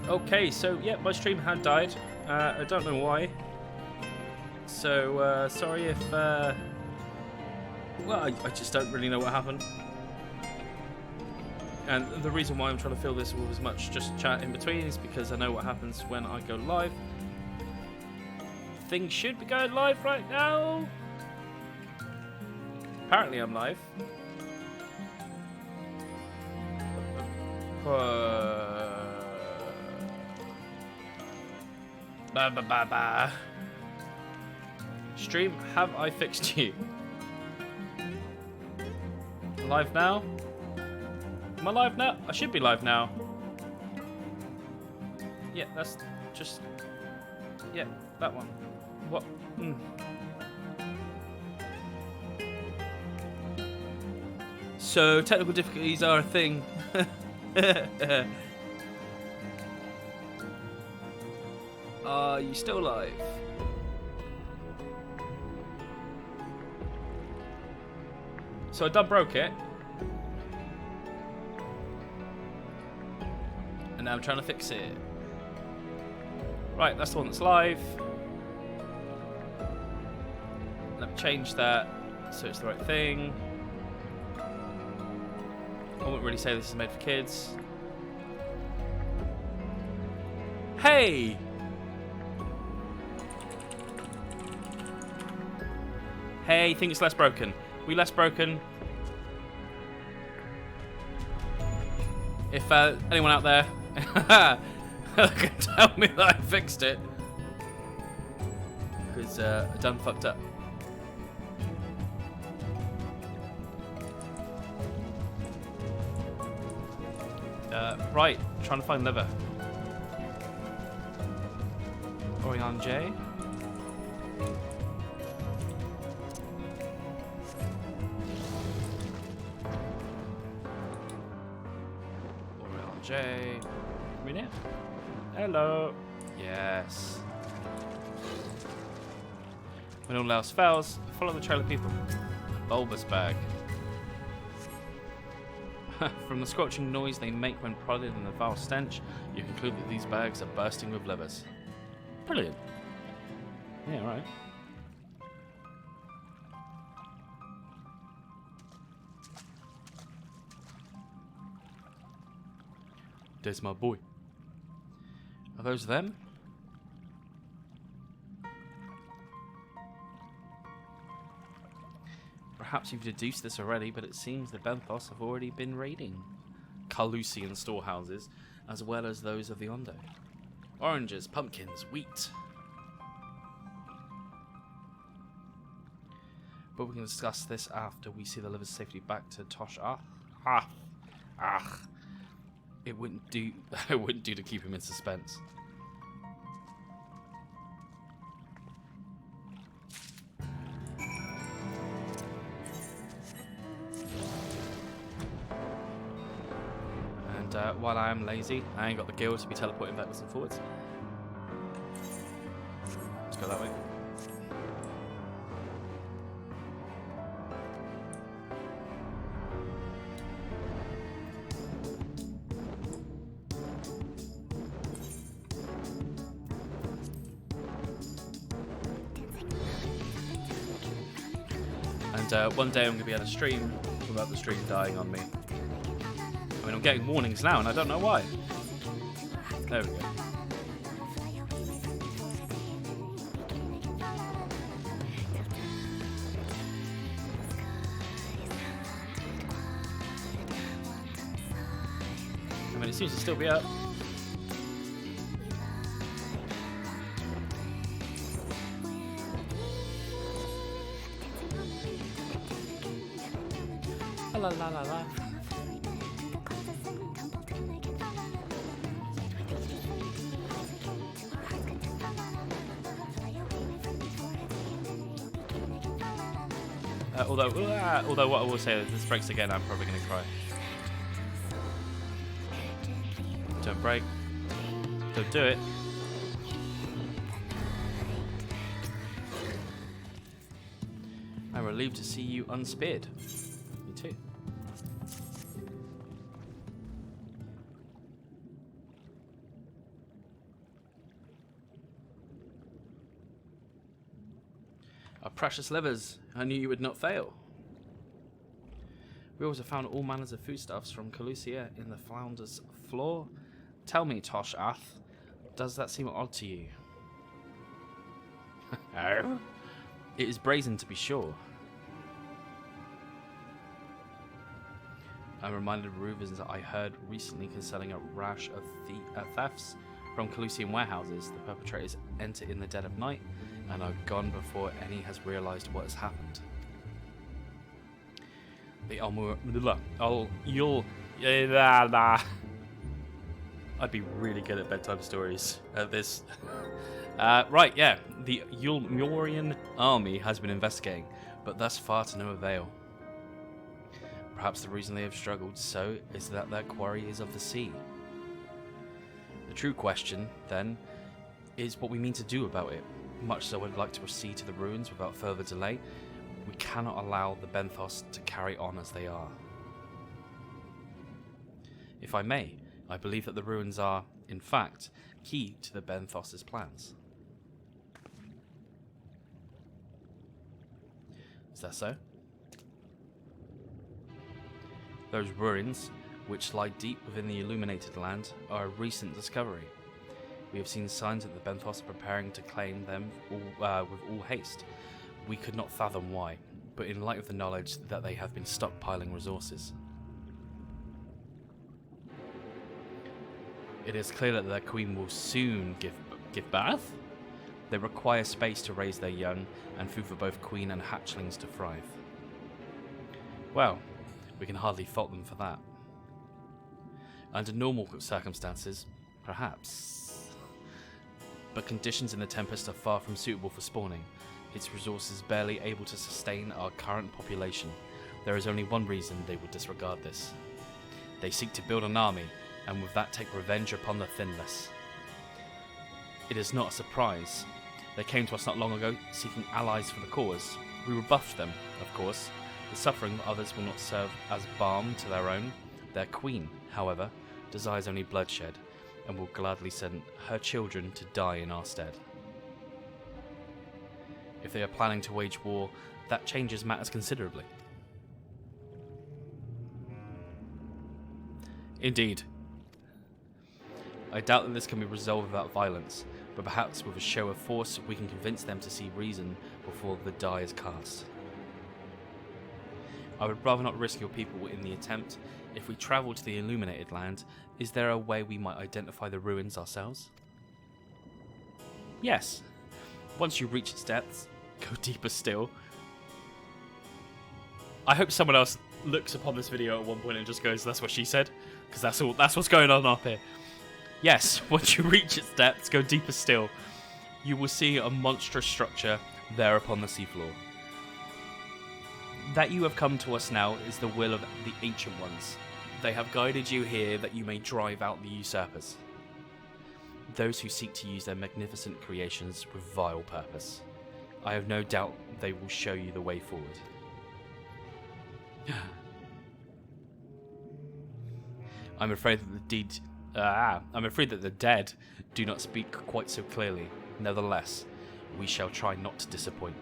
Okay, so yeah, my stream had died. I don't know why. So sorry if. Well, I just don't really know what happened. And the reason why I'm trying to fill this with as much just chat in between is because I know what happens when I go live. Things should be going live right now. Apparently, I'm live. Stream, have I fixed you? Live now? Am I live now? I should be live now. Yeah, that's just... Yeah, that one. What? So, technical difficulties are a thing. Are you still live? So I done broke it. And now I'm trying to fix it. Right, that's the one that's live. Let me change that so it's the right thing. I wouldn't really say this is made for kids. Hey! Hey, think it's less broken. We less broken. If anyone out there can tell me that I fixed it, because I done fucked up. Right, trying to find liver. Orion J. Orion J. Minute. Hello. Yes. When all else fails, follow the trail of people. Bulbous bag. From the scorching noise they make when prodded and the foul stench, you conclude that these bags are bursting with livers. Brilliant. Yeah, right. There's my boy. Are those them? Perhaps you've deduced this already, but it seems the Benthos have already been raiding Carlusian storehouses, as well as those of the Ondo. Oranges, pumpkins, wheat. But we can discuss this after we see the livers safely back to Tosh. It wouldn't do. It wouldn't do to keep him in suspense. And while I am lazy, I ain't got the gil to be teleporting backwards and forwards. Let's go that way. And one day I'm going to be able to stream without the stream dying on me. I mean, I'm getting warnings now, and I don't know why. There we go. I mean, it seems to still be up. La la la la. Although what I will say is, if this breaks again, I'm probably going to cry. Don't break. Don't do it. I'm relieved to see you unspared. Me too. Our precious livers. I knew you would not fail. We also found all manners of foodstuffs from Calusia in the Flounder's floor. Tell me, Tosh Ath, does that seem odd to you? It is brazen to be sure. I'm reminded of rumors that I heard recently concerning a rash of thefts from Calusian warehouses. The perpetrators enter in the dead of night and are gone before any has realized what has happened. The I'd be really good at bedtime stories at this. Right, yeah. The Yulmurian army has been investigating, but thus far to no avail. Perhaps the reason they have struggled so is that their quarry is of the sea. The true question, then, is what we mean to do about it. Much as I would like to proceed to the ruins without further delay, we cannot allow the Benthos to carry on as they are. If I may, I believe that the ruins are, in fact, key to the Benthos' plans. Is that so? Those ruins, which lie deep within the illuminated land, are a recent discovery. We have seen signs that the Benthos are preparing to claim them with all haste. We could not fathom why, but in light of the knowledge that they have been stockpiling resources. It is clear that their queen will soon give birth. They require space to raise their young, and food for both queen and hatchlings to thrive. Well, we can hardly fault them for that. Under normal circumstances, perhaps. But conditions in the Tempest are far from suitable for spawning. Its resources barely able to sustain our current population. There is only one reason they would disregard this. They seek to build an army, and with that take revenge upon the Thinless. It is not a surprise. They came to us not long ago, seeking allies for the cause. We rebuffed them, of course. The suffering of others will not serve as balm to their own. Their queen, however, desires only bloodshed, and will gladly send her children to die in our stead. If they are planning to wage war, that changes matters considerably. Indeed. I doubt that this can be resolved without violence, but perhaps with a show of force we can convince them to see reason before the die is cast. I would rather not risk your people in the attempt. If we travel to the illuminated land, is there a way we might identify the ruins ourselves? Yes. Once you reach its depths, go deeper still. I hope someone else looks upon this video at one point and just goes, that's what she said, because that's what's going on up here. Yes, once you reach its depths, go deeper still. You will see a monstrous structure there upon the seafloor. That you have come to us now is the will of the Ancient Ones. They have guided you here that you may drive out the usurpers. Those who seek to use their magnificent creations with vile purpose. I have no doubt they will show you the way forward. I'm afraid that the dead do not speak quite so clearly. Nevertheless, we shall try not to disappoint.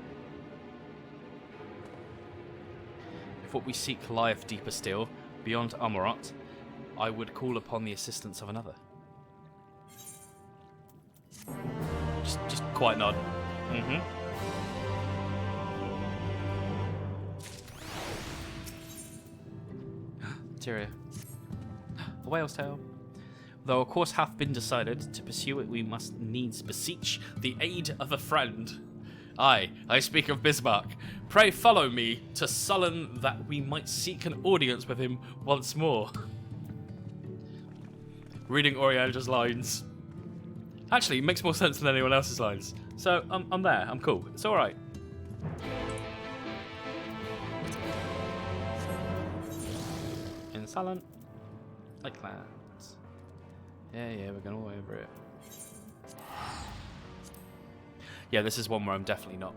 If what we seek lieth deeper still, beyond Amarot, I would call upon the assistance of another. Just quite nod. Tyria. A whale's tail. Though a course hath been decided, to pursue it we must needs beseech the aid of a friend. I speak of Bismarck. Pray follow me to Sullen that we might seek an audience with him once more. Reading Oriana's lines. Actually, it makes more sense than anyone else's lines. So, I'm there. I'm cool. It's alright. In Sullen. Like that. Yeah, we're going all over it. Yeah, this is one where I'm definitely not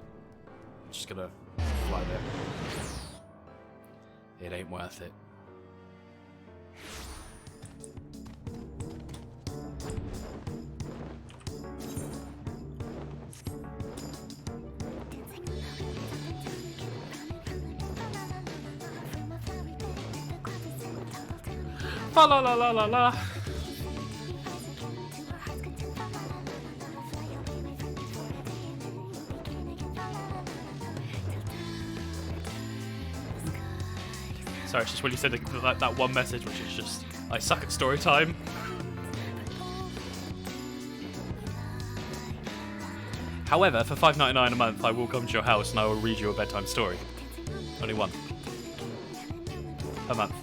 just gonna fly there. It ain't worth it. Fa la la la la la. Sorry, it's just when you said that one message, which is just, I suck at story time. However, for $5.99 a month, I will come to your house and I will read you a bedtime story. Only one. A month.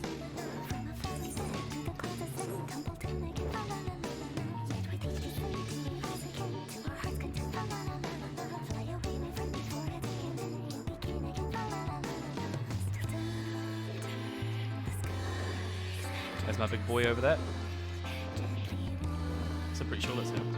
There's my big boy over there. So I'm pretty sure that's him.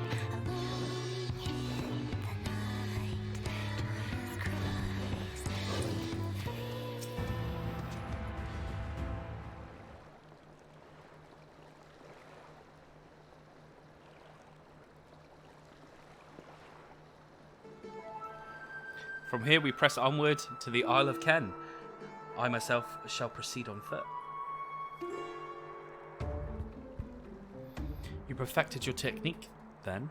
From here we press onward to the Isle of Ken. I myself shall proceed on foot. You perfected your technique, then?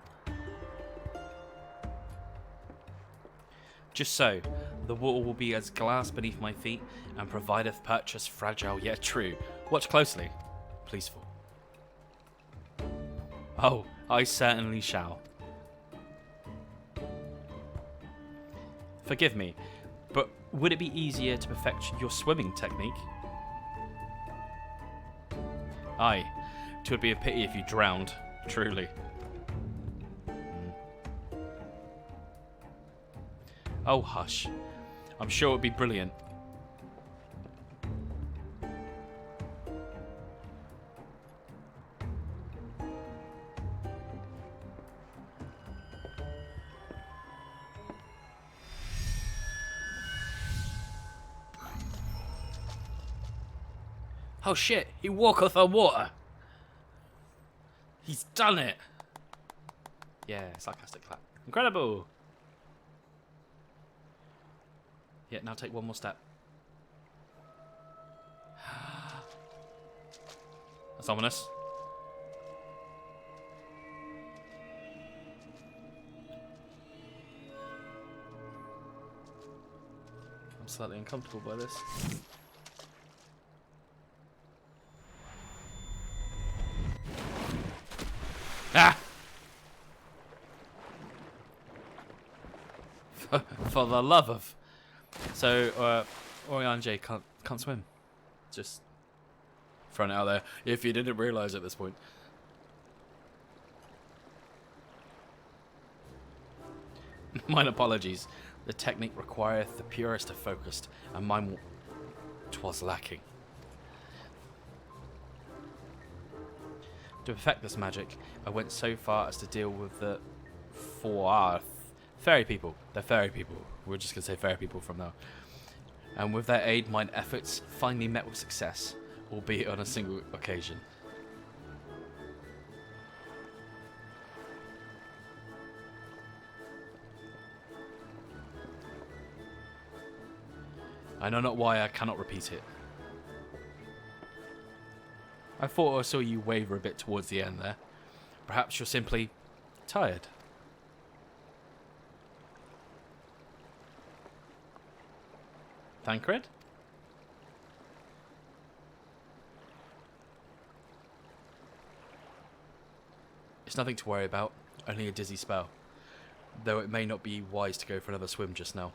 Just so, the water will be as glass beneath my feet, and provideth purchase fragile yet true. Watch closely, please fall. Oh, I certainly shall. Forgive me, but would it be easier to perfect your swimming technique? Aye, 'twould be a pity if you drowned, truly. Oh, hush. I'm sure it would be brilliant. Oh shit, he walketh on water. He's done it. Yeah, sarcastic clap. Incredible. Yeah, now take one more step. That's ominous. I'm slightly uncomfortable by this. Ah! For the love of... So, Orion J can't swim. Just throwing it out there, if you didn't realise at this point. Mine apologies. The technique requireth the purest of focus, and mine 'twas lacking. To perfect this magic, I went so far as to deal with the fairy people. They're fairy people. We're just going to say fairy people from now. And with their aid, mine efforts finally met with success, albeit on a single occasion. I know not why I cannot repeat it. I thought I saw you waver a bit towards the end there. Perhaps you're simply tired. Thancred? It's nothing to worry about, only a dizzy spell. Though it may not be wise to go for another swim just now.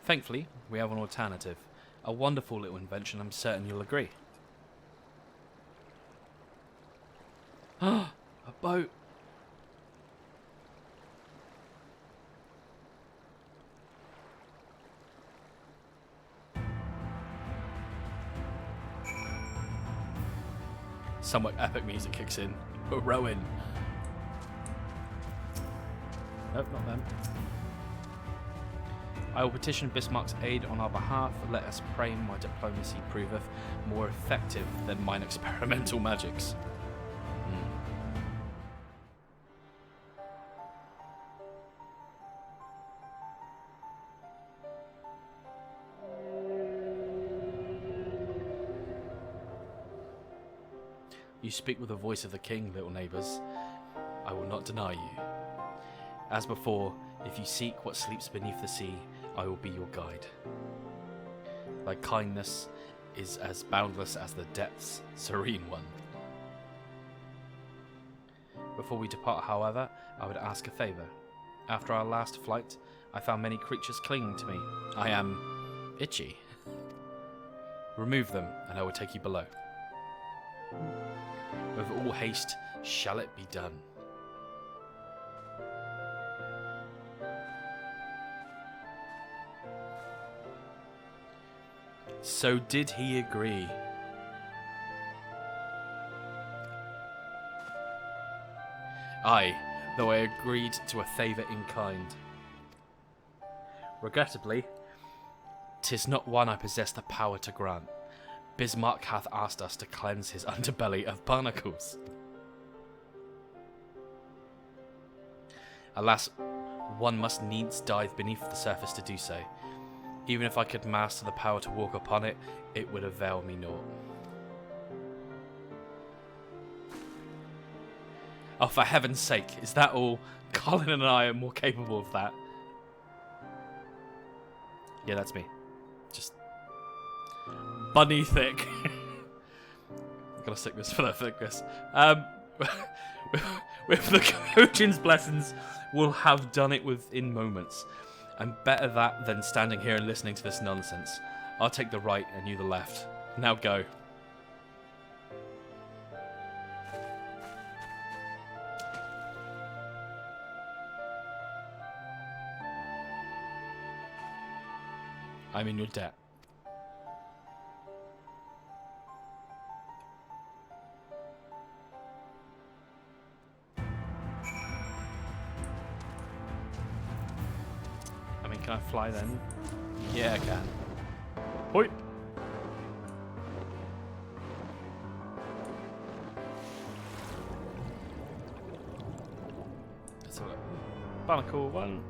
Thankfully, we have an alternative. A wonderful little invention, I'm certain you'll agree. Ah, a boat! Somewhat epic music kicks in. We're rowing. Nope, not them. I will petition Bismarck's aid on our behalf. Let us pray my diplomacy proveth more effective than mine experimental magics. You speak with the voice of the king, little neighbours. I will not deny you. As before, if you seek what sleeps beneath the sea, I will be your guide. Thy kindness is as boundless as the depths, serene one. Before we depart, however, I would ask a favour. After our last flight, I found many creatures clinging to me. I am itchy. Remove them, and I will take you below. With all haste shall it be done. So did he agree? Aye, though I agreed to a favour in kind. Regrettably, 'tis not one I possess the power to grant. Bismarck hath asked us to cleanse his underbelly of barnacles. Alas, one must needs dive beneath the surface to do so. Even if I could master the power to walk upon it, it would avail me naught. Oh, for heaven's sake, is that all? Colin and I are more capable of that. Yeah, that's me. Just bunny thick. I've got a sickness for that thickness. With the Kojin's blessings, we'll have done it within moments. And better that than standing here and listening to this nonsense. I'll take the right and you the left. Now go. I'm in your debt. I mean, can I fly then? Yeah, I can. Hoi! Let's have a look. Barnacle 1.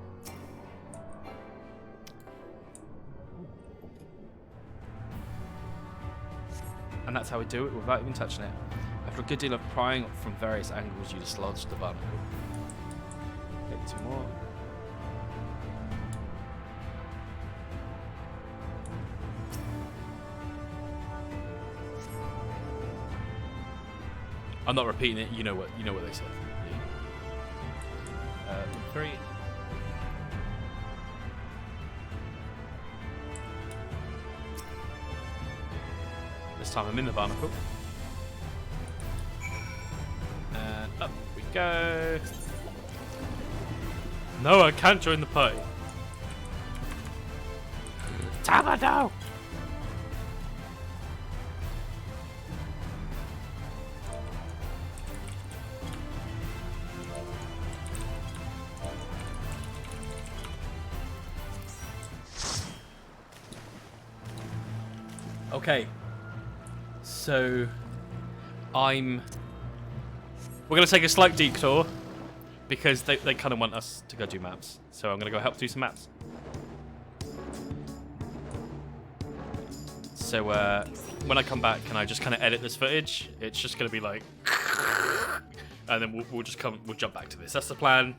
And that's how we do it without even touching it. After a good deal of prying from various angles, you dislodge the barnacle. Take 2 more. I'm not repeating it. You know what they said. Yeah. 3. This time I'm in the barnacle. And up we go. No, I can't join the party. Tabado! Okay. So, we're going to take a slight detour because they kind of want us to go do maps. So I'm going to go help do some maps. So when I come back and I just kind of edit this footage, it's just going to be like, and then we'll jump back to this. That's the plan.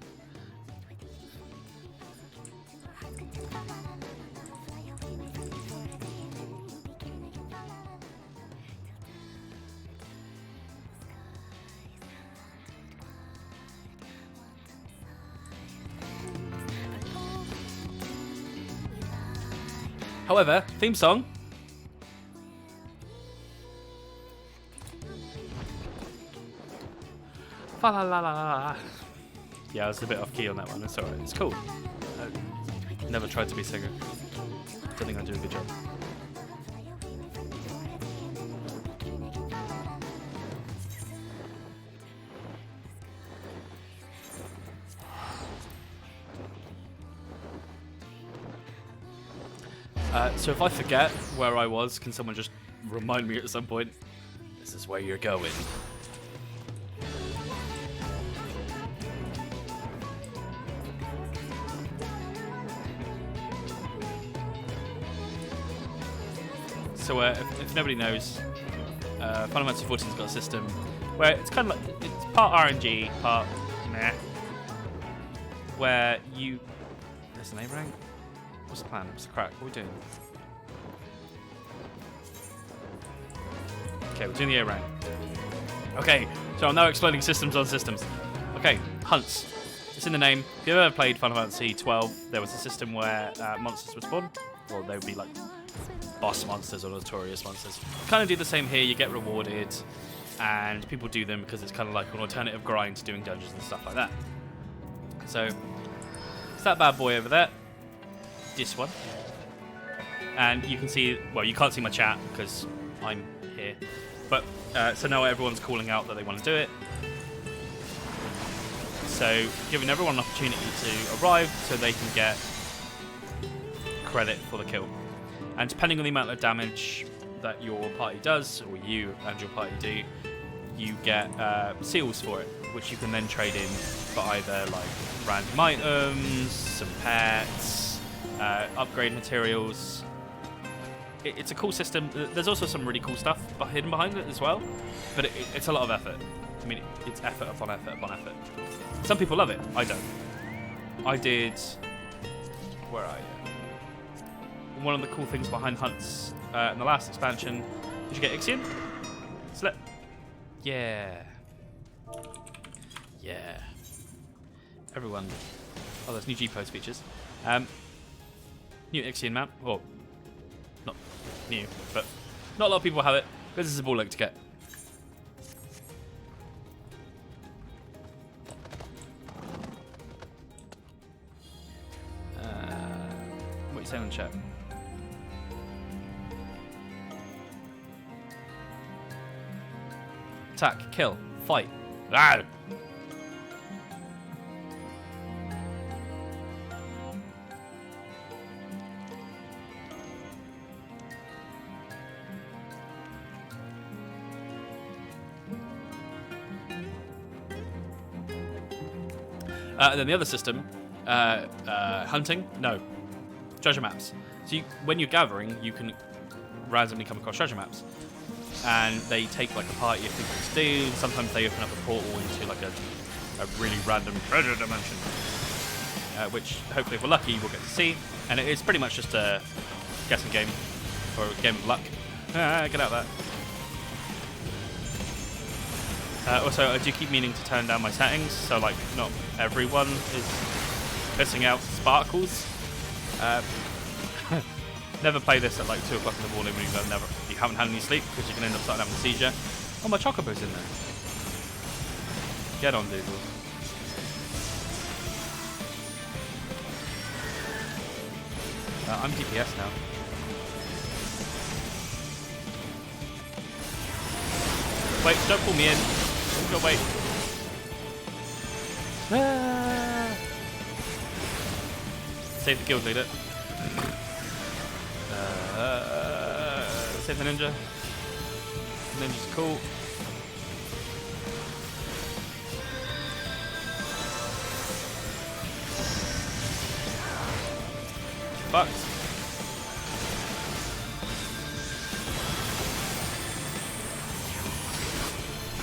However, theme song. Fa la la la la. Yeah, I was a bit off key on that one. It's alright. It's cool. I never tried to be a singer. Don't think I do a good job. So if I forget where I was, can someone just remind me at some point? This is where you're going. So if nobody knows, Final Fantasy XIV's got a system where it's kind of like it's part RNG, part meh. Where you there's an A rank. What's the plan? What's the crack? What are we doing? Okay, we're doing the A rank. Okay, so I'm now explaining systems on systems. Okay, hunts. It's in the name. If you've ever played Final Fantasy XII, there was a system where monsters would spawn. Or they would be like boss monsters or notorious monsters. Kind of do the same here. You get rewarded, and people do them because it's kind of like an alternative grind to doing dungeons and stuff like that. So, it's that bad boy over there. This one. And you can see, well, you can't see my chat because I'm here. But, so now everyone's calling out that they want to do it. So, giving everyone an opportunity to arrive so they can get credit for the kill. And depending on the amount of damage that your party does, or you and your party do, you get seals for it, which you can then trade in for either like random items, some pets, upgrade materials. It's a cool system. There's also some really cool stuff hidden behind it as well, but it's a lot of effort. I mean, it's effort upon effort upon effort. Some people love it. I don't. I did. Where are you? One of the cool things behind hunts in the last expansion, did you get Ixion? Slip. Yeah. Yeah. Everyone. Oh, there's new G-Post features. New Ixion mount. Well, not new, but not a lot of people have it because it's a ball link to get. What are you saying in the chat? Attack, kill, fight. Ah! And then the other system, hunting, no, treasure maps. So when you're gathering, you can randomly come across treasure maps. And they take like a party of people to do. Sometimes they open up a portal into like a really random treasure dimension, which hopefully if we're lucky we'll get to see. And it is pretty much just a guessing game, or a game of luck. Get out of that. Also, I do keep meaning to turn down my settings, so like not everyone is pissing out sparkles. Never play this at like 2 o'clock in the morning when you haven't had any sleep, because you can end up starting having a seizure. Oh, my Chocobo's in there. Get on, Doodle. I'm DPS now. Wait, don't pull me in. Go wait. Ah. Save the guild leader. Save the ninja. Ninja's cool. Fucked.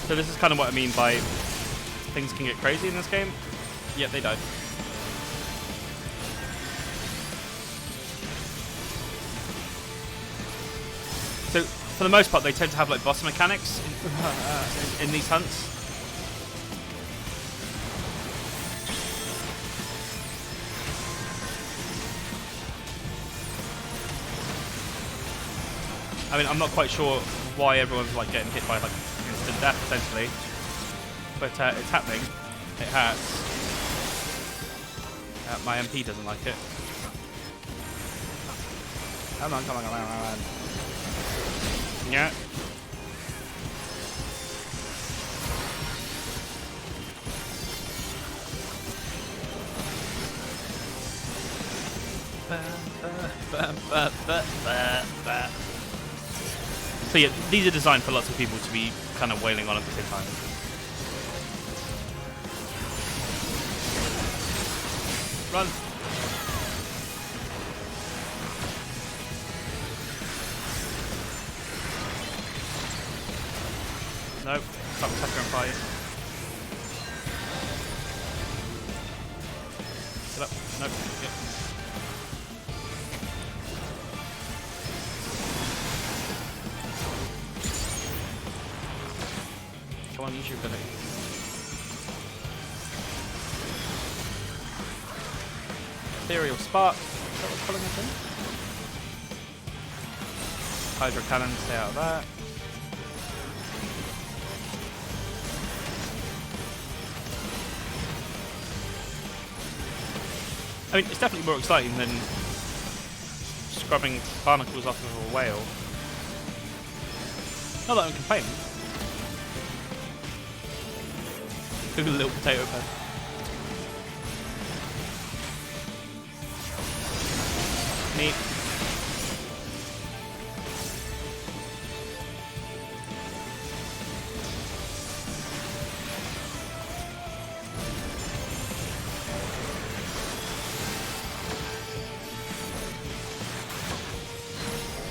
So this is kind of what I mean by things can get crazy in this game. Yep, they died. So, for the most part, they tend to have like boss mechanics in these hunts. I mean, I'm not quite sure why everyone's like getting hit by like instant death, essentially. But it's happening. It has. My MP doesn't like it. Come on, come on, come on, come on. Yeah. So yeah, these are designed for lots of people to be kind of wailing on at the same time. Run! Nope. Stop attacker and fight. Get up. Nope. Yep. Come on, use your ability. Ethereal Spark. Is that what's pulling us in? Hydro Cannon, stay out of that. I mean, it's definitely more exciting than scrubbing barnacles off of a whale. Not that I'm complaining. Look at the little potato pad. Neat.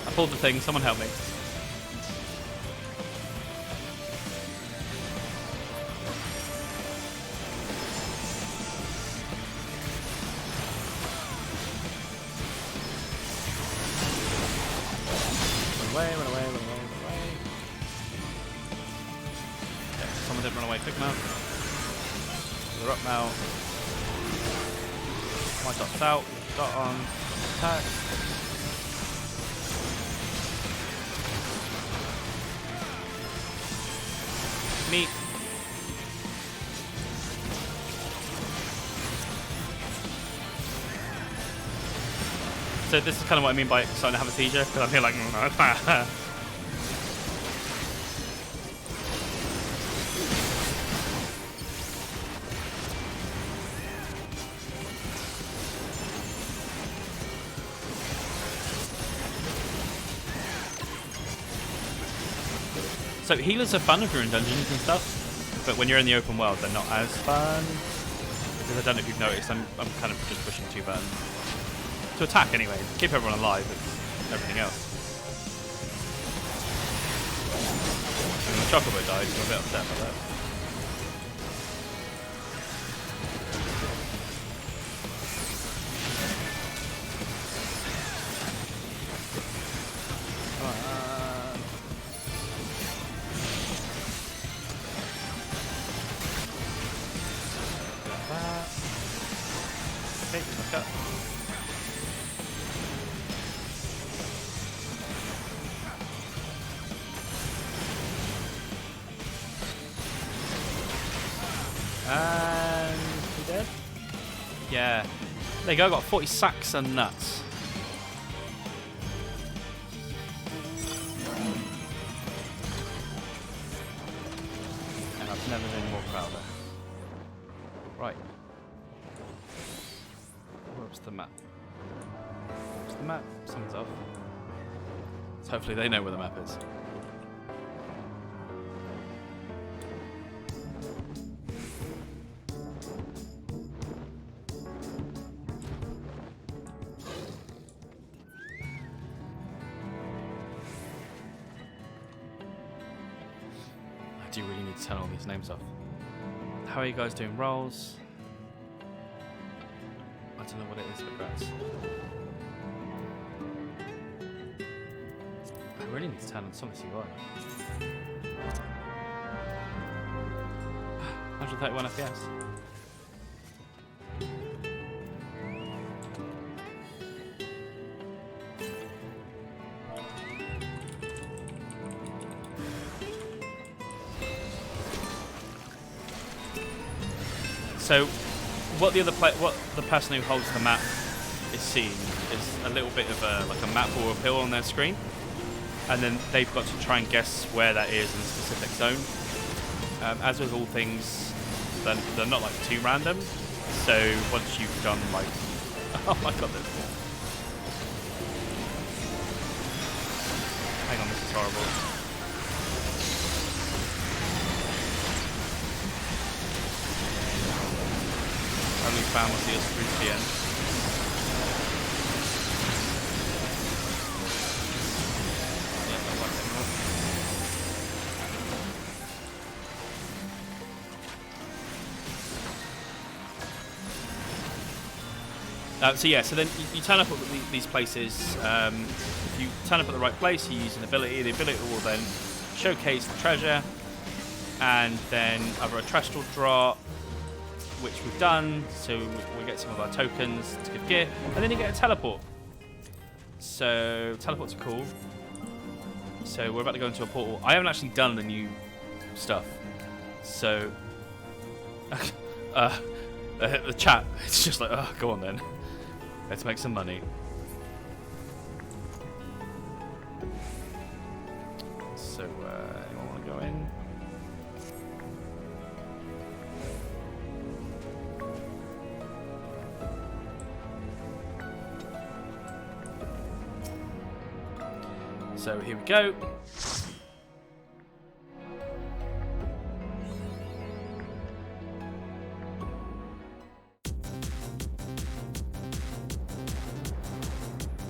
I pulled the thing, someone help me. Run away, run away, run away, run away. Okay, someone didn't run away quick enough. They're up now. My dot's out. Dot on. Attack. Meat. So this is kind of what I mean by starting to have a seizure, because I feel like So healers are fun if you're in dungeons and stuff, but when you're in the open world, they're not as fun. Because I don't know if you've noticed, I'm kind of just pushing 2 buttons. To attack anyway, keep everyone alive, it's everything else. And the Chocobo died, so I'm a bit upset about that. Okay, back up. And he dead? Yeah. There you go, I got 40 sacks and nuts. And I've never been more prouder. Right. Where's the map? Where's the map? Someone's off. So hopefully they know where the map is. I do really need to turn all these names off. How are you guys doing rolls? I don't know what it is, but that's... I really need to turn on something UI. 131 FPS. So, what the person who holds the map is seeing is a little bit of a map or a pill on their screen, and then they've got to try and guess where that is in a specific zone. As with all things, they're not like too random. So once you've done like, oh my god, there's more. Hang on, this is horrible. Only fan will see us through to the end. Yeah, that won't anymore. So yeah, so then you turn up at these places. If you turn up at the right place, you use an ability. The ability will then showcase the treasure, and then either a terrestrial drop, which we've done, so we get some of our tokens to give gear, and then you get a teleport. So teleports are cool. So we're about to go into a portal. I haven't actually done the new stuff, so the chat, it's just like, oh, go on then, let's make some money. So anyone want to go in? So here we go.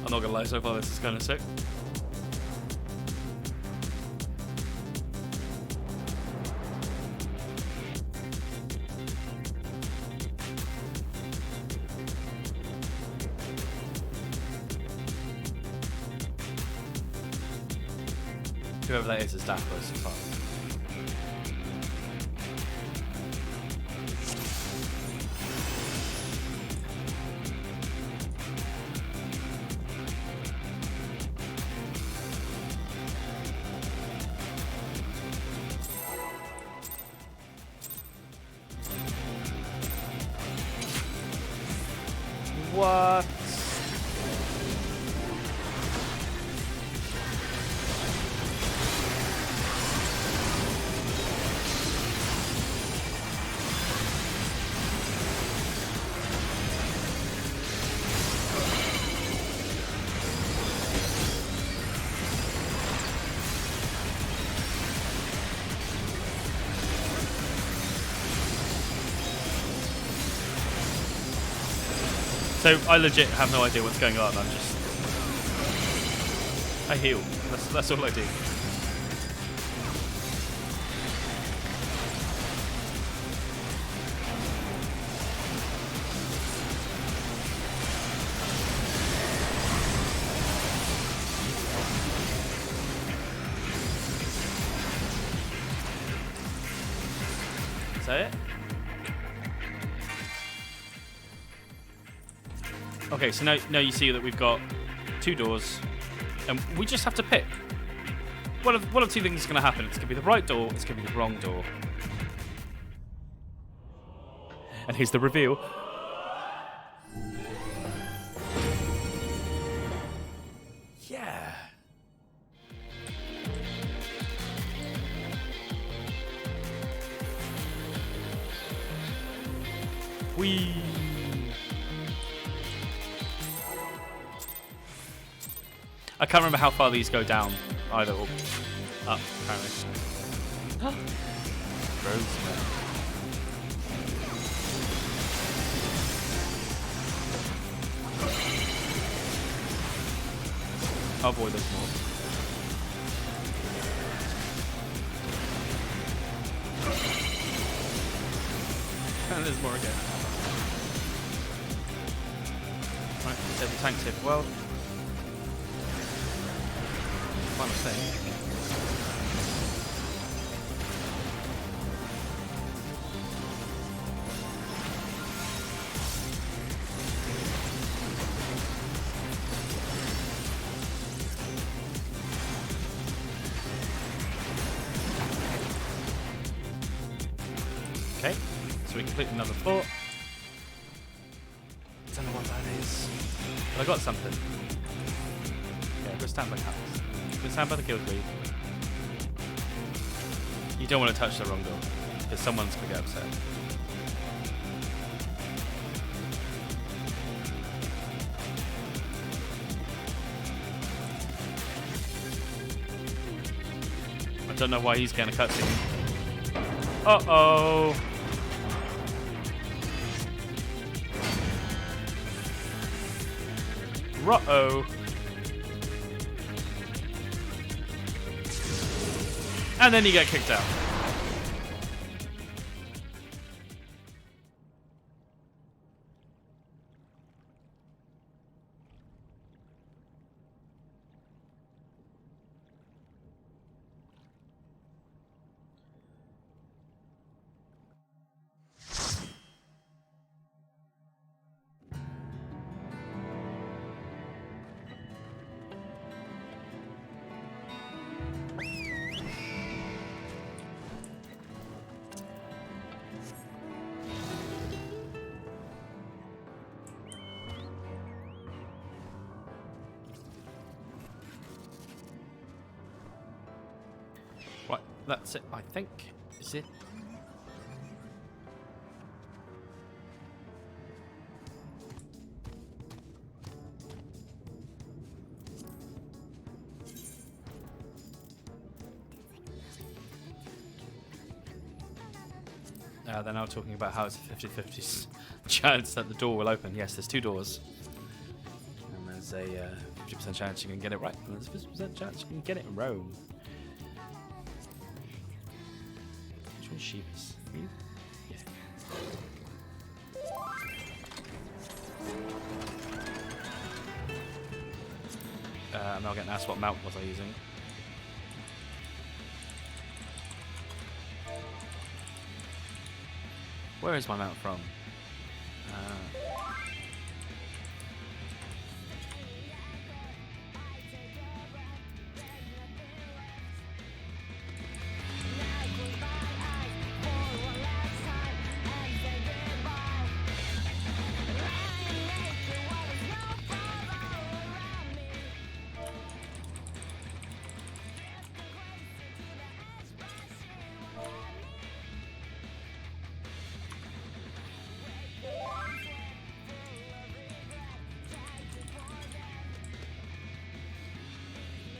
I'm not gonna lie, so far this is kind of sick. Whoever that is daft close so far. What? So I legit have no idea what's going on. I heal. That's all I do. Is that it? Okay, so now you see that we've got 2 doors, and we just have to pick. One of 2 things is going to happen. It's going to be the right door, it's going to be the wrong door. And here's the reveal. Yeah. Whee! I can't remember how far these go down either, or up, apparently. Rosemary. Oh boy, there's more. And there's more again. Right, save the tank, save the world. Final thing. Okay, so we complete another floor. Don't know what that is, but I got something. Yeah, go stand by house. Go stand by the guild lead. You don't want to touch the wrong door, because someone's gonna get upset. I don't know why he's getting a cutscene. Uh-oh. Ruh-oh. And then you get kicked out. That's it, I think. Is it? They're now talking about how it's a 50-50 chance that the door will open. Yes, there's 2 doors. And there's a 50% chance you can get it right. And there's a 50% chance you can get it wrong. Which one's sheepish? Me? Yeah. I'm now getting asked what mount was I using. Where is my mount from?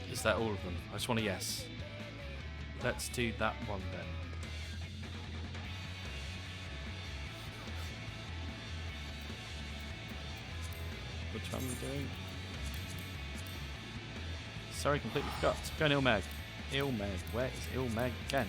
Is that all of them? I just want a yes. Let's do that one then. Which one are we doing? Sorry, completely forgot. Go on Ilmeg. Ilmeg. Where is Ilmeg again?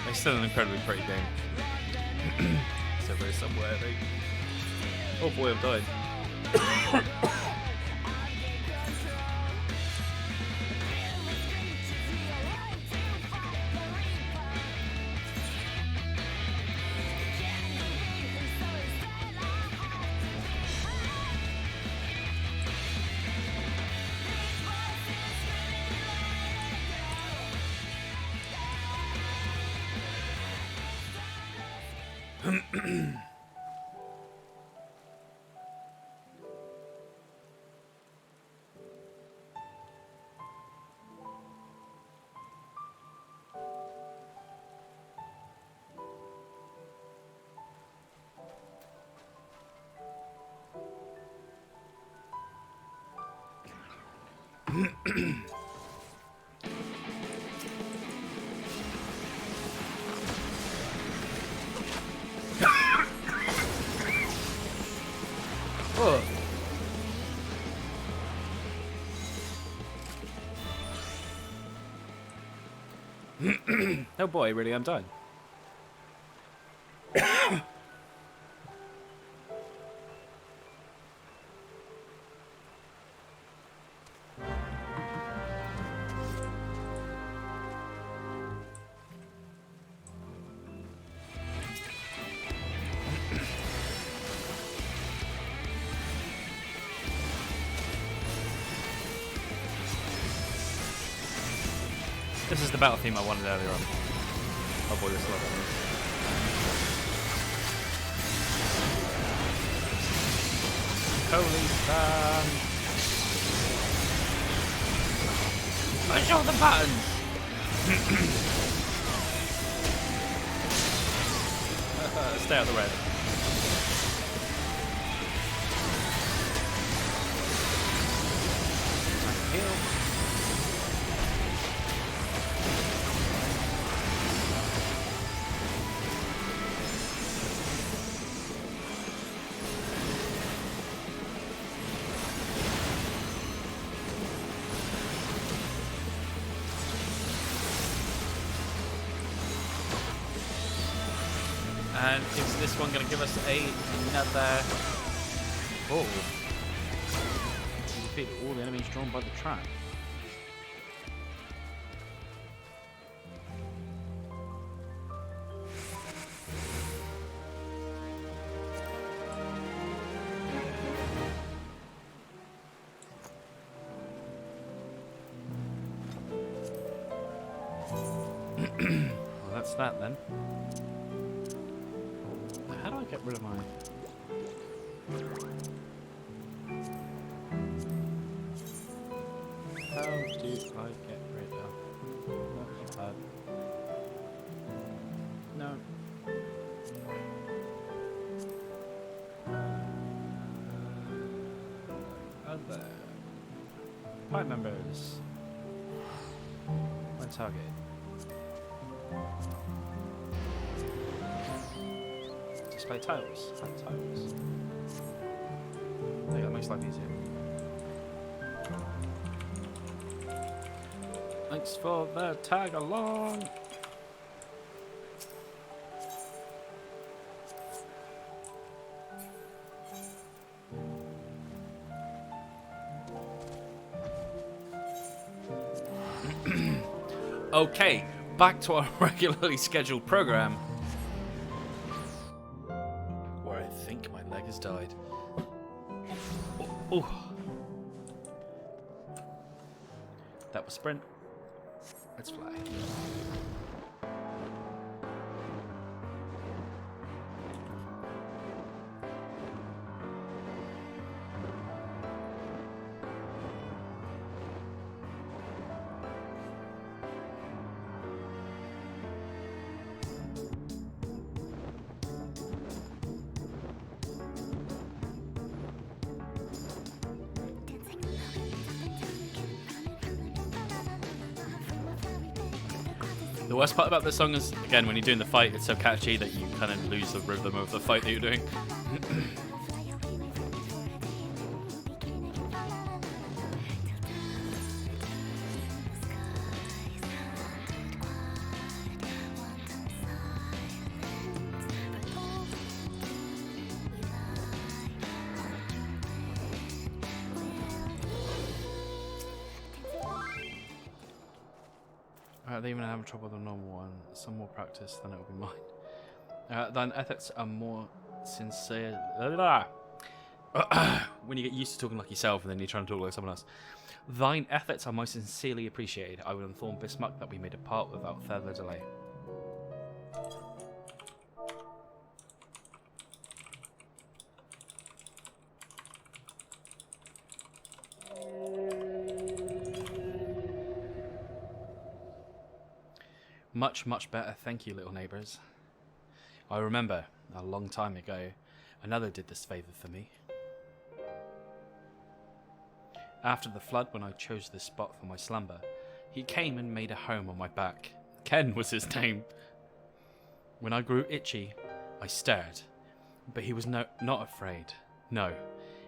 It's still an incredibly pretty game. So very somewhere. Oh boy, I've died. Oh. Oh boy, really, I'm done. This is the battle theme I wanted earlier on. Oh boy, this is holy fan! Push all the buttons! Stay out of the red. And is this one going to give us another... Oh. You defeated all the enemies drawn by the trap. Well, that's that then. How do I get rid of my... How do I get rid of... No. Other... Pipe members. My target. Display titles. Add titles. There you go, makes life easier. Thanks for the tag along. Okay, back to our regularly scheduled program. Where I think my leg has died. Oh. That was sprint. Let's fly. The worst part about this song is, again, when you're doing the fight, it's so catchy that you kind of lose the rhythm of the fight that you're doing. They even have trouble with the normal one. Some more practice, then it'll be mine. Thine ethics are more sincere. When you get used to talking like yourself and then you're trying to talk like someone else. Thine efforts are most sincerely appreciated. I will inform Bismarck that we made a part without further delay. Much, much better, thank you, little neighbours. I remember, a long time ago, another did this favour for me. After the flood, when I chose this spot for my slumber, he came and made a home on my back. Ken was his name. When I grew itchy, I stared, but he was not afraid. No,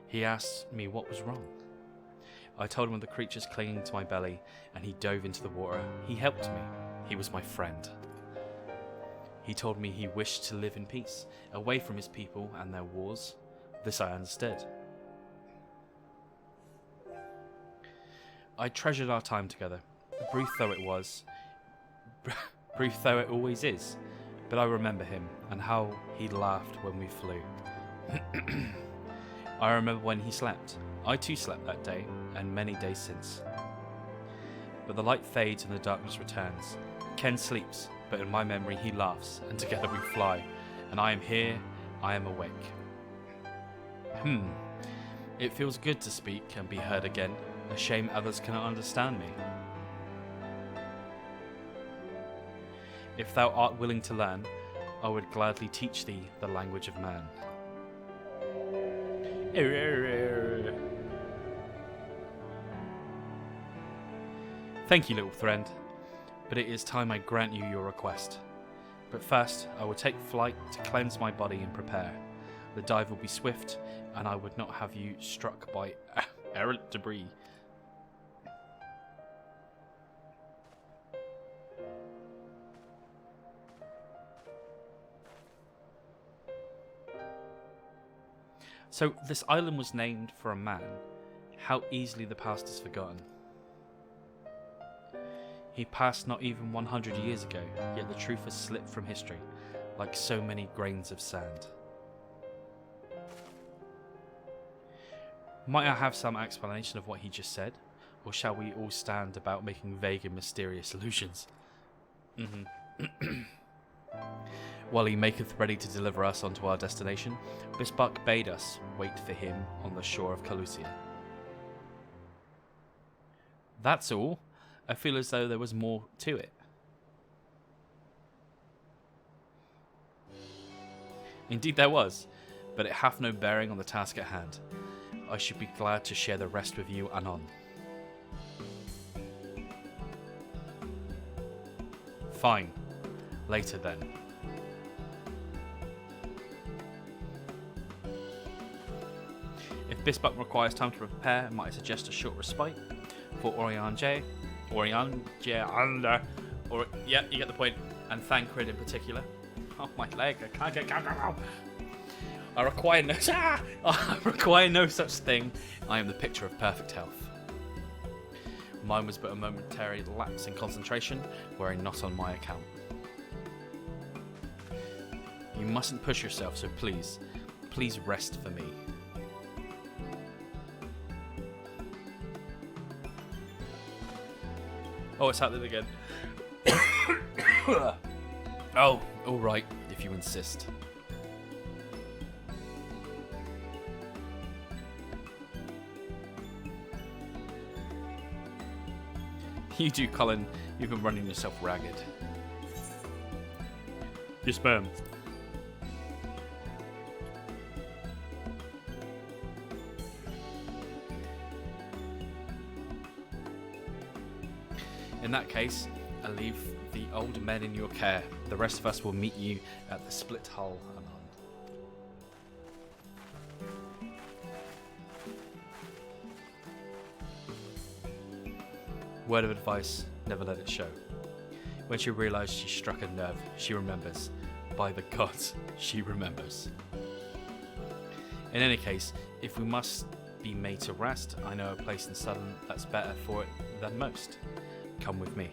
he asked me what was wrong. I told him of the creatures clinging to my belly, and he dove into the water. He helped me. He was my friend. He told me he wished to live in peace, away from his people and their wars. This I understood. I treasured our time together, brief though it was, brief though it always is, but I remember him and how he laughed when we flew. I remember when he slept. I too slept that day, and many days since. But the light fades and the darkness returns. Ken sleeps, but in my memory he laughs, and together we fly. And I am here, I am awake. It feels good to speak and be heard again. A shame others cannot understand me. If thou art willing to learn, I would gladly teach thee the language of man. Thank you, little friend, but it is time I grant you your request. But first, I will take flight to cleanse my body and prepare. The dive will be swift, and I would not have you struck by errant debris. So this island was named for a man. How easily the past is forgotten. He passed not even 100 years ago, yet the truth has slipped from history, like so many grains of sand. Might I have some explanation of what he just said? Or shall we all stand about making vague and mysterious allusions? While he maketh ready to deliver us unto our destination, Bisbuck bade us wait for him on the shore of Calusia. That's all? I feel as though there was more to it. Indeed there was, but it hath no bearing on the task at hand. I should be glad to share the rest with you anon. Fine. Later then. If Bisbuck requires time to prepare, might I suggest a short respite for Oriange, yeah, you get the point, and Thancred in particular. Oh, my leg, I can't get out. I require no such thing. I am the picture of perfect health. Mine was but a momentary lapse in concentration, were not on my account. You mustn't push yourself, so please rest for me. Oh, it's happening again. Oh, all right, if you insist. You do, Colin. You've been running yourself ragged. Yes, ma'am. In that case, I leave the old men in your care. The rest of us will meet you at the Split Hull anon. Word of advice, never let it show. When she realised she struck a nerve, she remembers. By the gods, she remembers. In any case, if we must be made to rest, I know a place in Southern that's better for it than most. Come with me.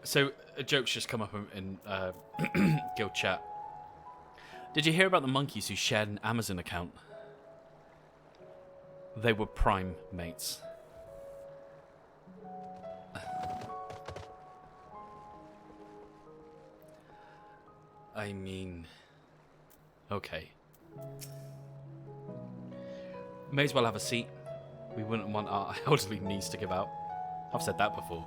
So a joke's just come up in guild chat. Did you hear about the monkeys who shared an Amazon account? They were prime mates. I mean, okay. May as well have a seat. We wouldn't want our elderly knees to give out. I've said that before.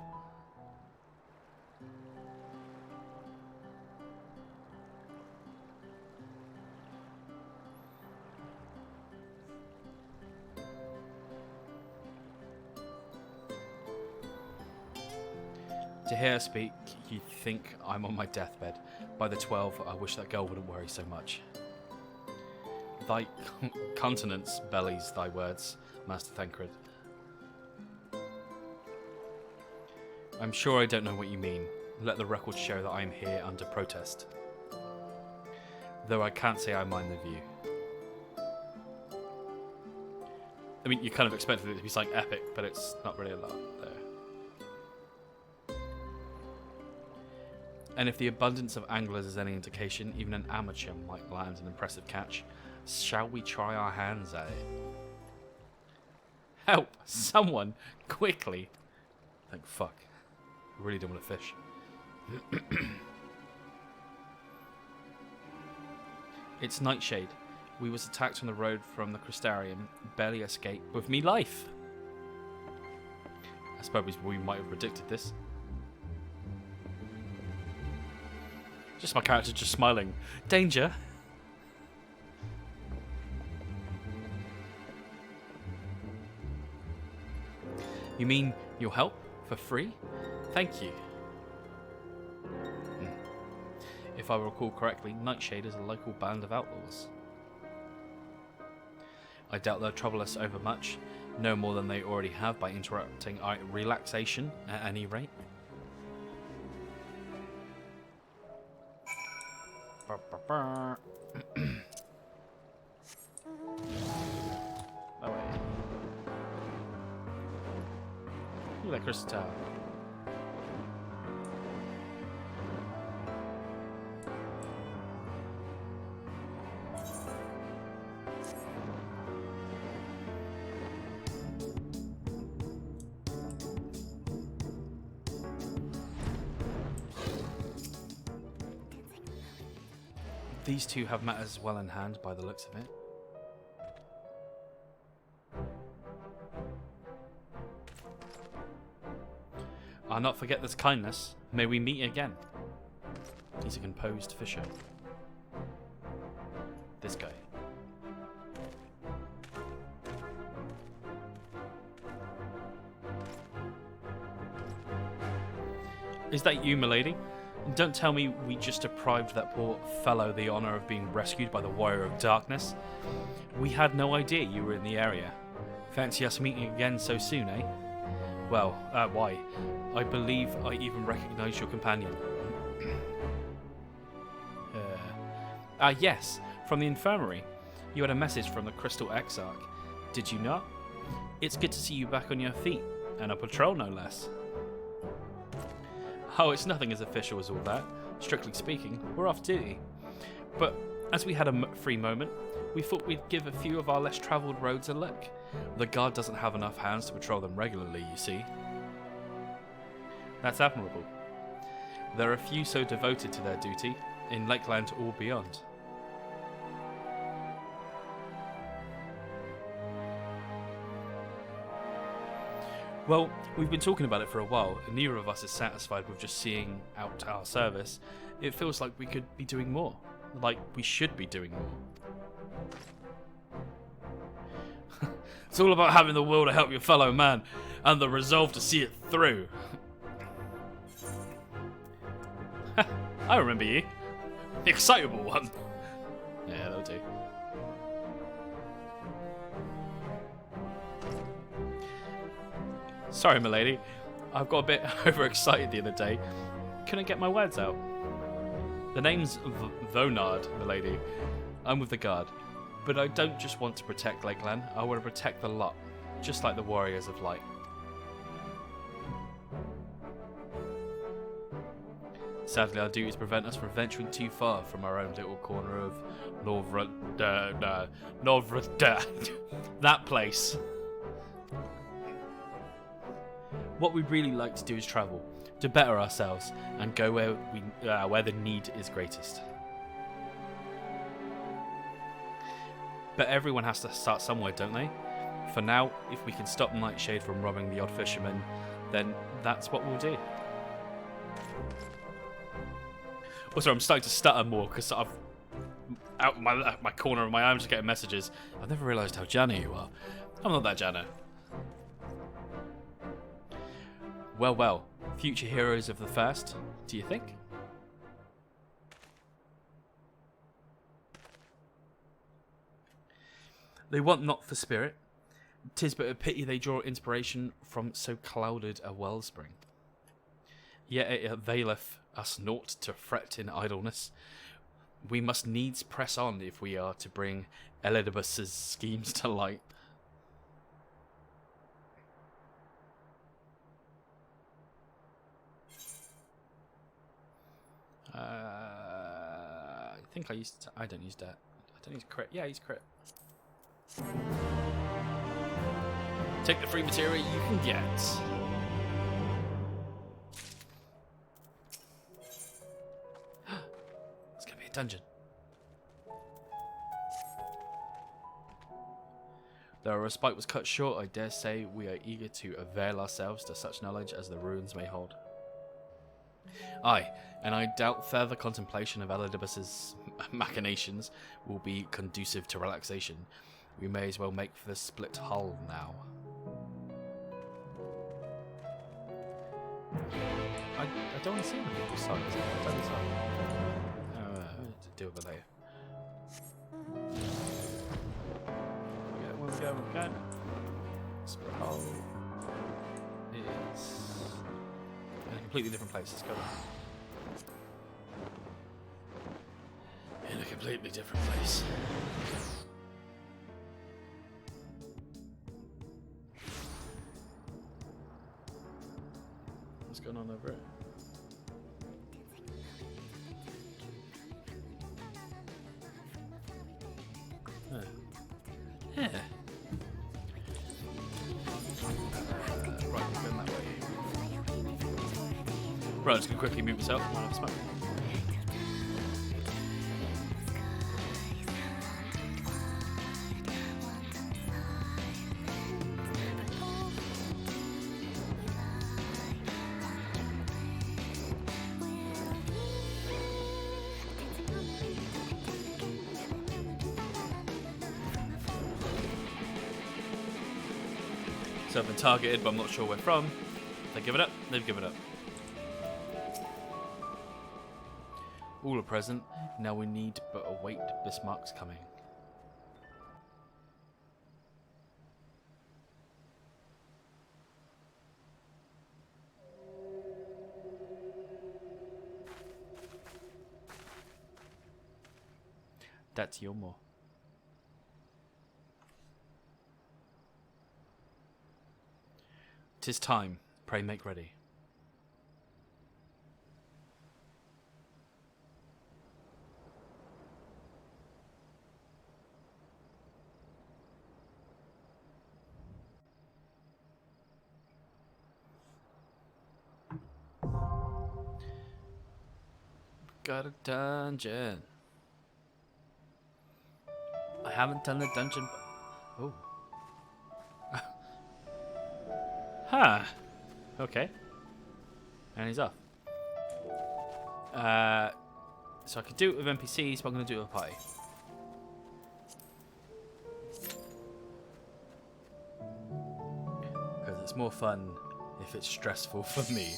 To hear her speak, you'd think I'm on my deathbed. By the 12, I wish that girl wouldn't worry so much. Thy countenance bellies thy words, Master Thancred. I'm sure I don't know what you mean. Let the record show that I am here under protest. Though I can't say I mind the view. I mean, you kind of expected it to be something epic, but it's not really a lot there. And if the abundance of anglers is any indication, even an amateur might land an impressive catch. Shall we try our hands at it? Help! Someone! Quickly! Thank fuck. I really don't want to fish. It's Nightshade. We was attacked on the road from the Crystarium. Barely escaped with me life. I suppose we might have predicted this. Just my character just smiling. Danger! You mean you'll help? For free? Thank you. If I recall correctly, Nightshade is a local band of outlaws. I doubt they'll trouble us overmuch. No more than they already have by interrupting our relaxation at any rate. Oh wait. Look at that crystal tower. These two have matters well in hand by the looks of it. I'll not forget this kindness. May we meet again. He's a composed fisher. This guy. Is that you, milady? Don't tell me we just deprived that poor fellow the honor of being rescued by the Warrior of Darkness. We had no idea you were in the area. Fancy us meeting again so soon, eh? Well, why? I believe I even recognize your companion. Yes, from the infirmary. You had a message from the Crystal Exarch. Did you not? It's good to see you back on your feet, and a patrol no less. Oh, it's nothing as official as all that. Strictly speaking, we're off duty. But as we had a free moment, we thought we'd give a few of our less travelled roads a look. The guard doesn't have enough hands to patrol them regularly, you see. That's admirable. There are few so devoted to their duty, in Lakeland or beyond. Well, we've been talking about it for a while, and neither of us is satisfied with just seeing out our service. It feels like we could be doing more. Like we should be doing more. It's all about having the will to help your fellow man, and the resolve to see it through. I remember you. The excitable one. Yeah, that'll do. Sorry, milady. I've got a bit overexcited the other day. Couldn't get my words out. The name's Vonard, milady. I'm with the guard. But I don't just want to protect Lakeland. I want to protect the lot. Just like the Warriors of Light. Sadly, our duties prevent us from venturing too far from our own little corner of that place. What we'd really like to do is travel, to better ourselves, and go where the need is greatest. But everyone has to start somewhere, don't they? For now, if we can stop Nightshade from robbing the odd fisherman, then that's what we'll do. Also, I'm starting to stutter more because I've out my corner of my eye, I'm just getting messages. I've never realised how Janna you are. I'm not that Janna. Well, well, future heroes of the first, do you think? They want not for spirit. 'Tis but a pity they draw inspiration from so clouded a wellspring. Yet it availeth us naught to fret in idleness. We must needs press on if we are to bring Elidibus's schemes to light. I think I used to, I don't use that. I don't use crit. Yeah, I use crit. Take the free material you can get. It's gonna be a dungeon. Though our respite was cut short, I dare say we are eager to avail ourselves to such knowledge as the ruins may hold. Aye, and I doubt further contemplation of Elidibus's machinations will be conducive to relaxation. We may as well make for the split hull now. I don't want to see the people's side, is it? I don't know. To deal with it later. Where we go? Let's Oh. It's in a completely different place. Let's go there. In a completely different place. What's going on over it? Oh. Yeah. Right, we're going that way. Right, I'm just going to quickly move myself. Might have smoke. So I've been targeted, but I'm not sure where from. They give it up. They've given up. All are present. Now we need but await Bismarck's coming. That's your more. 'Tis time. Pray make ready. Got a dungeon. I haven't done the dungeon. Oh. Huh. Okay. And he's off. So I could do it with NPCs, but I'm going to do it with a party. Because it's more fun if it's stressful for me.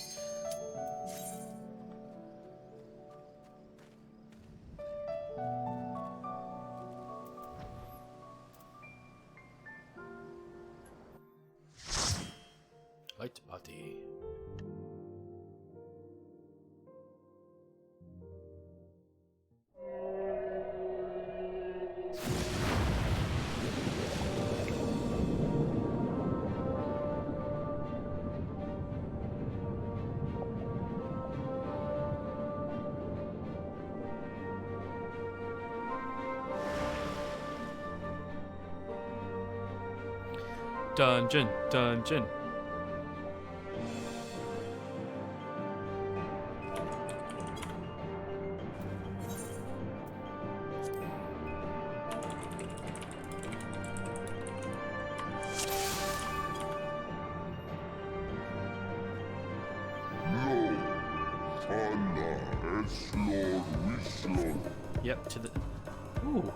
Light party. Dungeon, dungeon. Yep, to the... Ooh.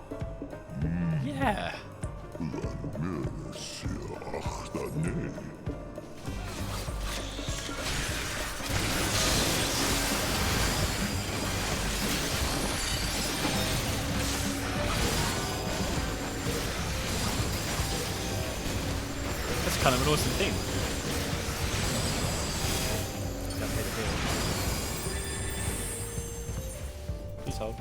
Yeah. That's kind of an awesome thing. Please hold.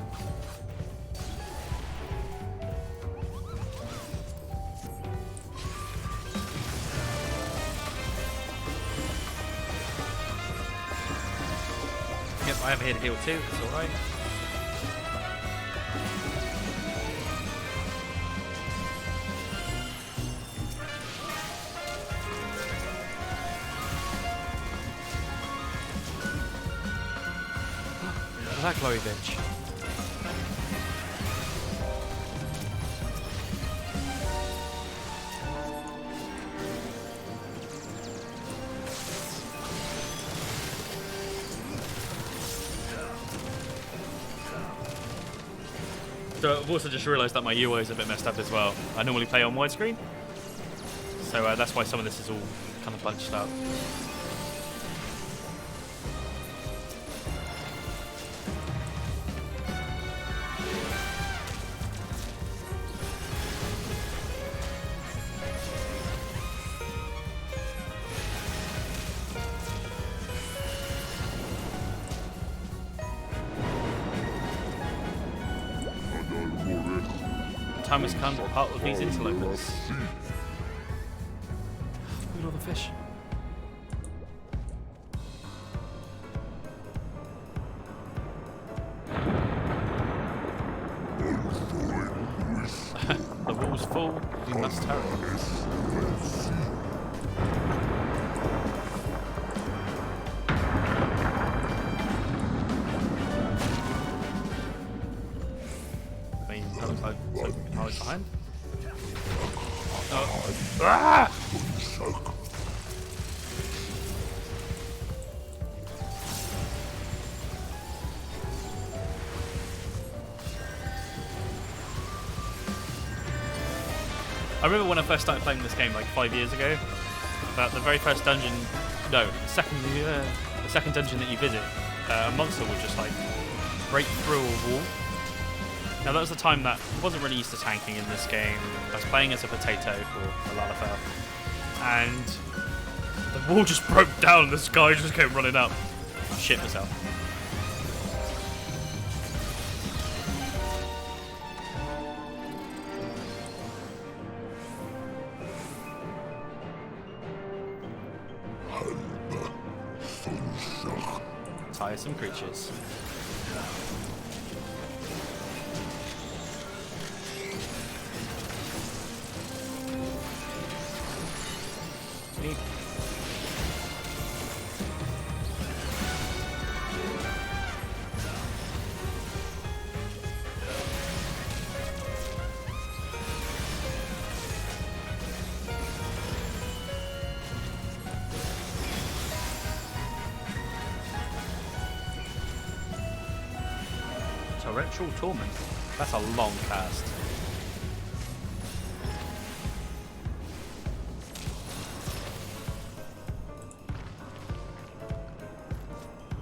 Yep, I have a hit heal too, it's alright. That glowy bitch. So I've also just realised that my UI is a bit messed up as well. I normally play on widescreen, so that's why some of this is all kind of bunched up. time has come to part with these interlopers. Look at all the fish. The wall's full, we must hurry. I mean, that looks like something we can hide behind. Oh. Ah! I remember when I first started playing this game like 5 years ago, that the very first dungeon, no, the second dungeon that you visit, a monster would just like break through a wall. Now that was the time that I wasn't really used to tanking in this game. I was playing as a potato for a lot of and the wall just broke down and this guy just came running up. I shit myself. Tiresome creatures. Neat. Torrential Torment. That's a long cast.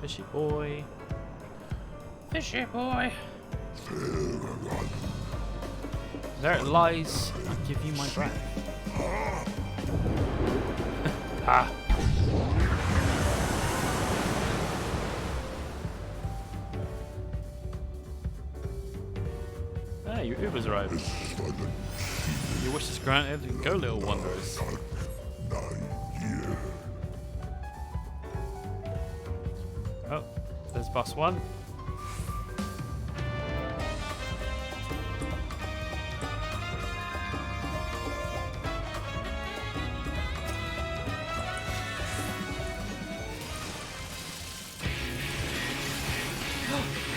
Fishy boy. Fishy boy. There it lies. I give you my breath. Ah. Your Uber's arrived. Your wish is granted. Go, little wanderers. Oh, there's boss one.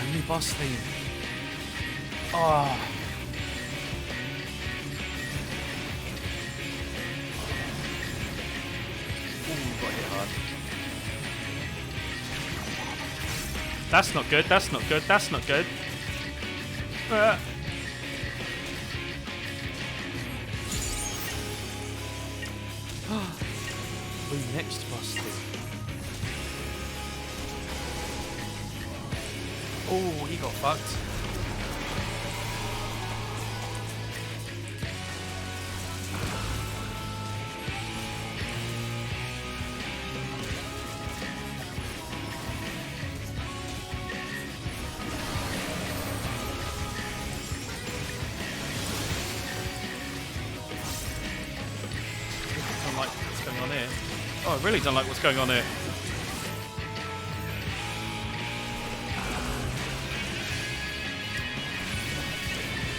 A new boss theme. Oh. That's not good, that's not good, that's not good. The next boss thing. Oh, he got fucked. Oh, I really don't like what's going on here.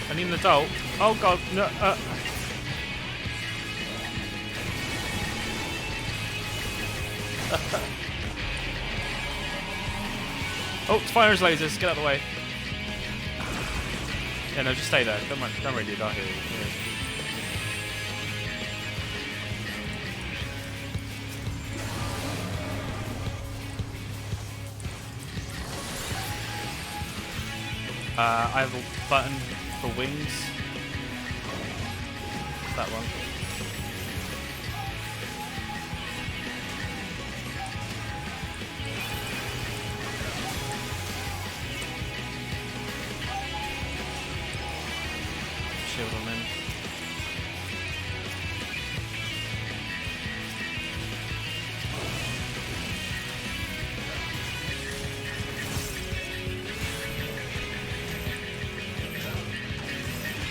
I need an adult. Oh god, no. Oh, it's fire his lasers. Get out of the way. Yeah, no, just stay there. Don't really do that here. Yeah. I have a button for wings. That one. Shield on him.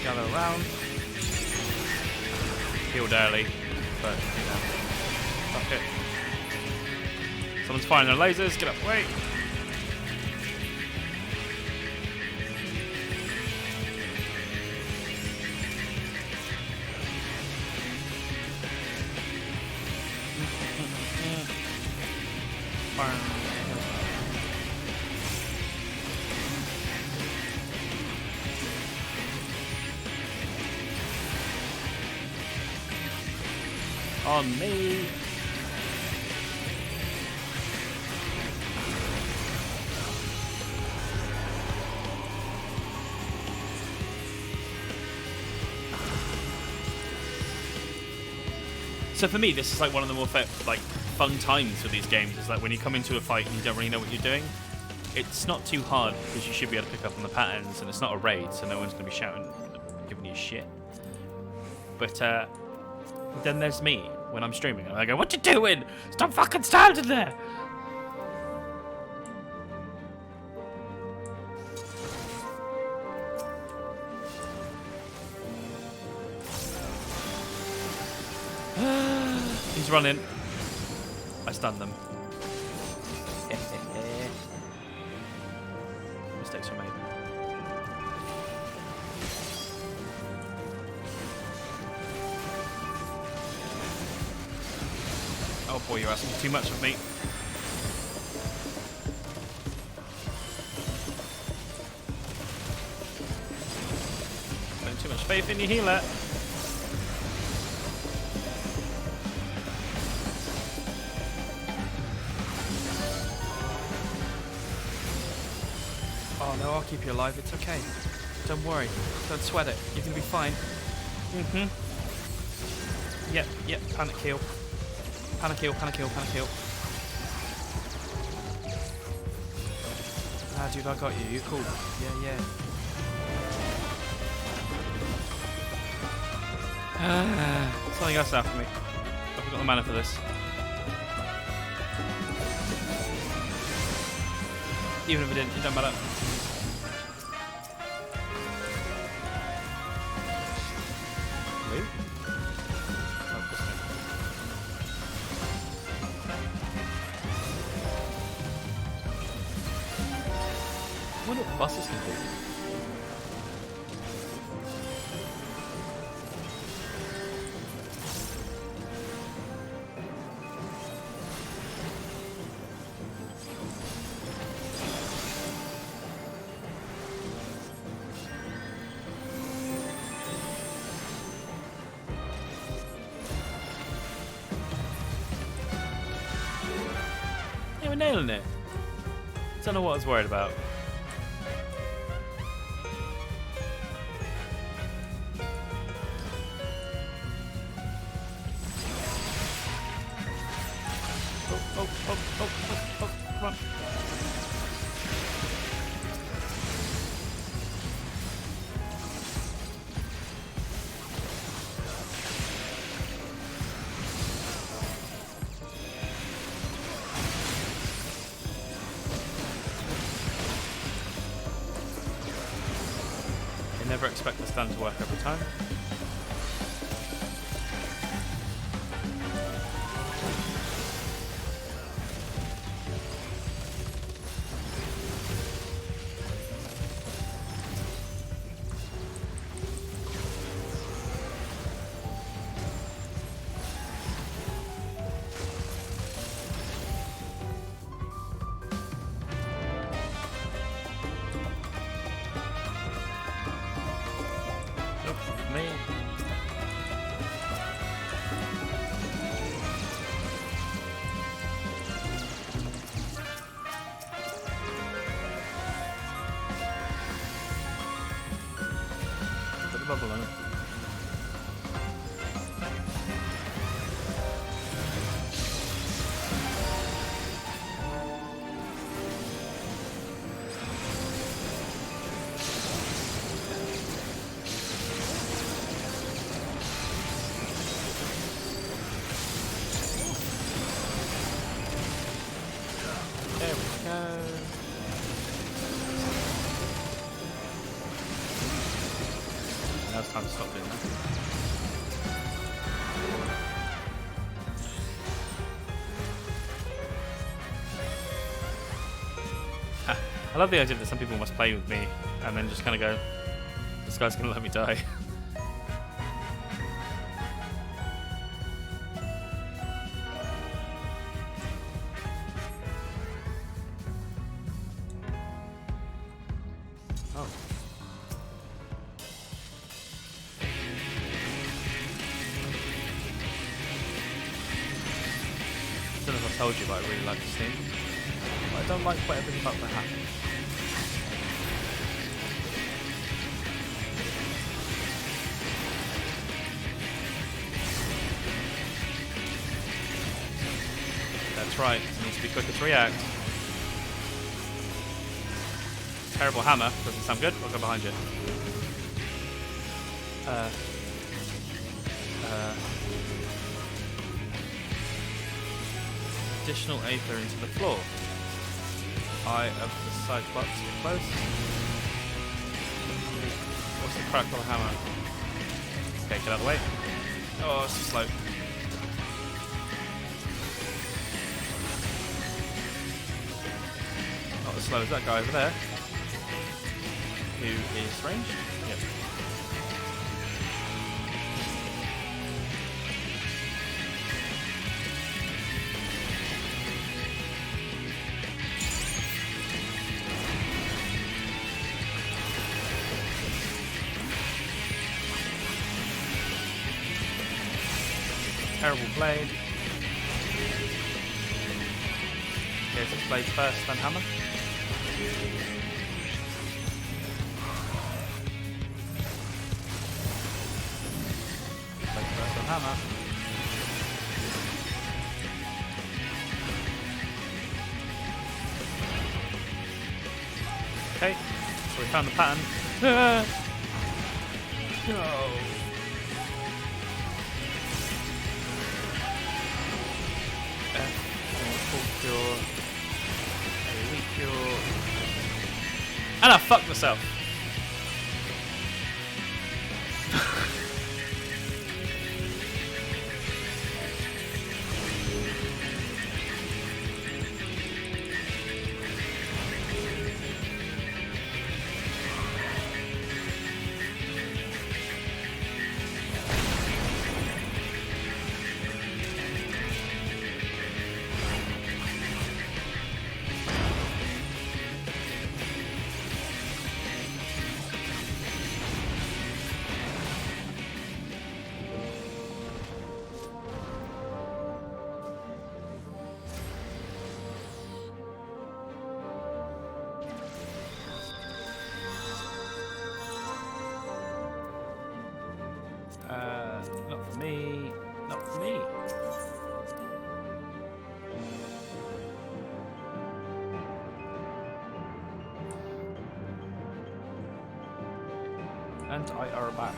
Gather around. Healed early, but you know, fuck it. Someone's firing their lasers. Get up, wait. On me. So for me, this is like one of the more fun times with these games. Is like when you come into a fight and you don't really know what you're doing. It's not too hard because you should be able to pick up on the patterns, and it's not a raid, so no one's going to be shouting, giving you shit. But then there's me when I'm streaming. I go, "What you doing? Stop fucking standing there!" He's running. I stunned them. Mistakes were made. Oh boy, you're asking too much of me. Putting too much faith in your healer. Oh no, I'll keep you alive. It's okay. Don't worry. Don't sweat it. You're gonna be fine. Yep. Panic heal. Panic heal. Ah, dude, I got you. You're cool. Yeah. Something else after me. I've got the mana for this. Even if it didn't, it doesn't matter. Wait. Oh, this thing. I wonder what buses can do. Yeah, we're nailing it. Don't know what I was worried about. Oh, come on. You never expect the stun to work every time. Me. Put the bubble on it. There we go. Now it's time to I love the idea that some people must play with me and then just kind of go, this guy's going to let me die. Oh. I don't know if I told you, but I really like this theme. But I don't like quite everything about the hat. That's right, it needs to be quicker to react. Terrible hammer, doesn't sound good, I'll go behind you. Additional aether into the floor. Eye of the Cyclops, get close. What's the crack on the hammer? Okay, get out of the way. Oh, it's too slow. Not as slow as that guy over there. Who is ranged? Yep. Terrible blade. Here's his blade first, then hammer. Blade first, then hammer. Okay, so we found the pattern. No. And I fucked myself. Not for me. Not for me. And I are back.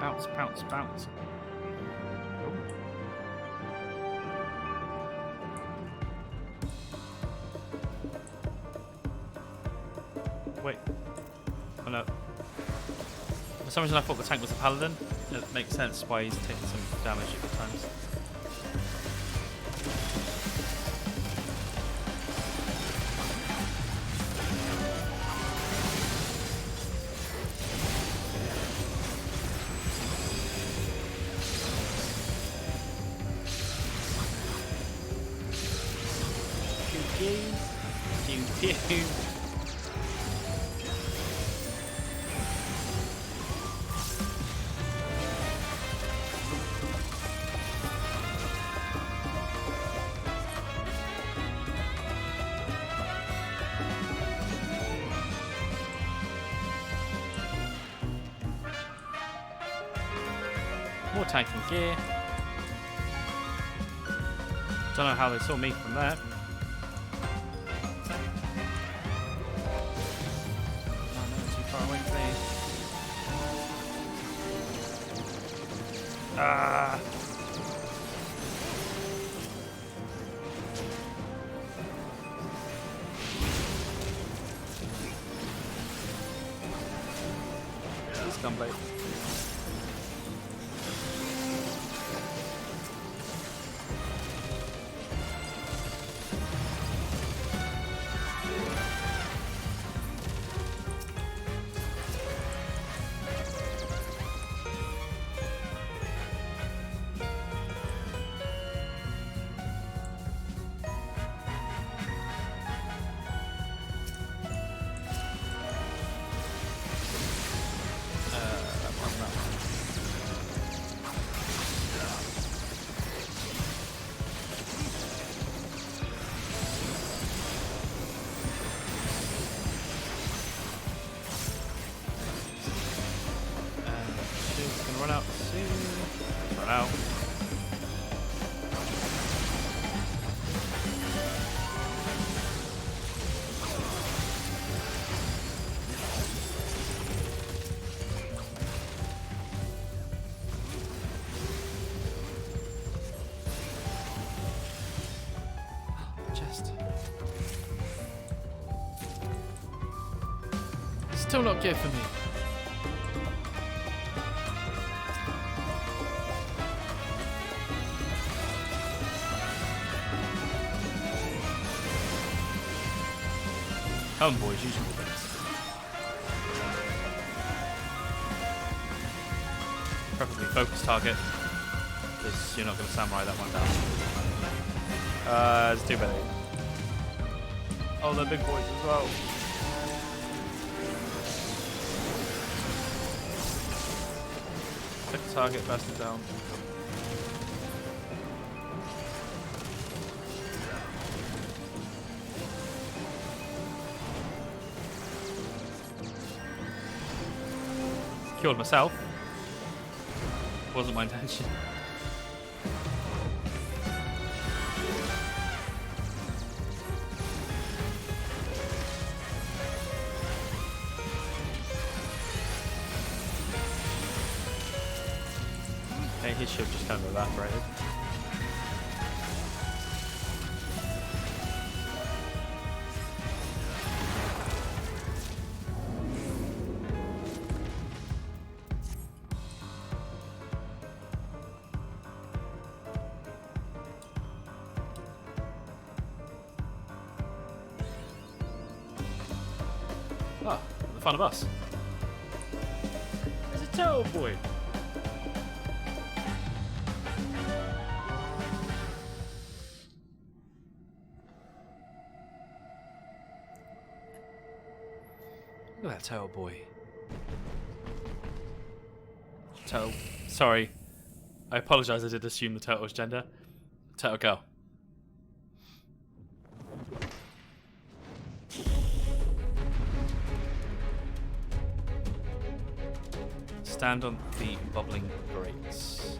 Bounce, bounce, bounce. Oh. Wait. Oh no. For some reason I thought the tank was a paladin. It makes sense why he's taking some damage at times. Pew pew. Pew pew. More tank and gear. Don't know how they saw me from there. Oh no, too far away, please. Ah! This gunblade. coming out. Chest. Still not good for me. Come on, boys, use your best. Preferably focus target, because you're not going to samurai that one down. It's too bad. Oh, they're big boys as well. Pick the target, burst it down. Killed myself. Wasn't my intention. Okay, his shield just kind of evaporated. Ah, the fun of us. There's a turtle boy. Look at that turtle boy. Turtle. Sorry. I apologise, I did assume the turtle's gender. Turtle girl. Stand on the bubbling grates.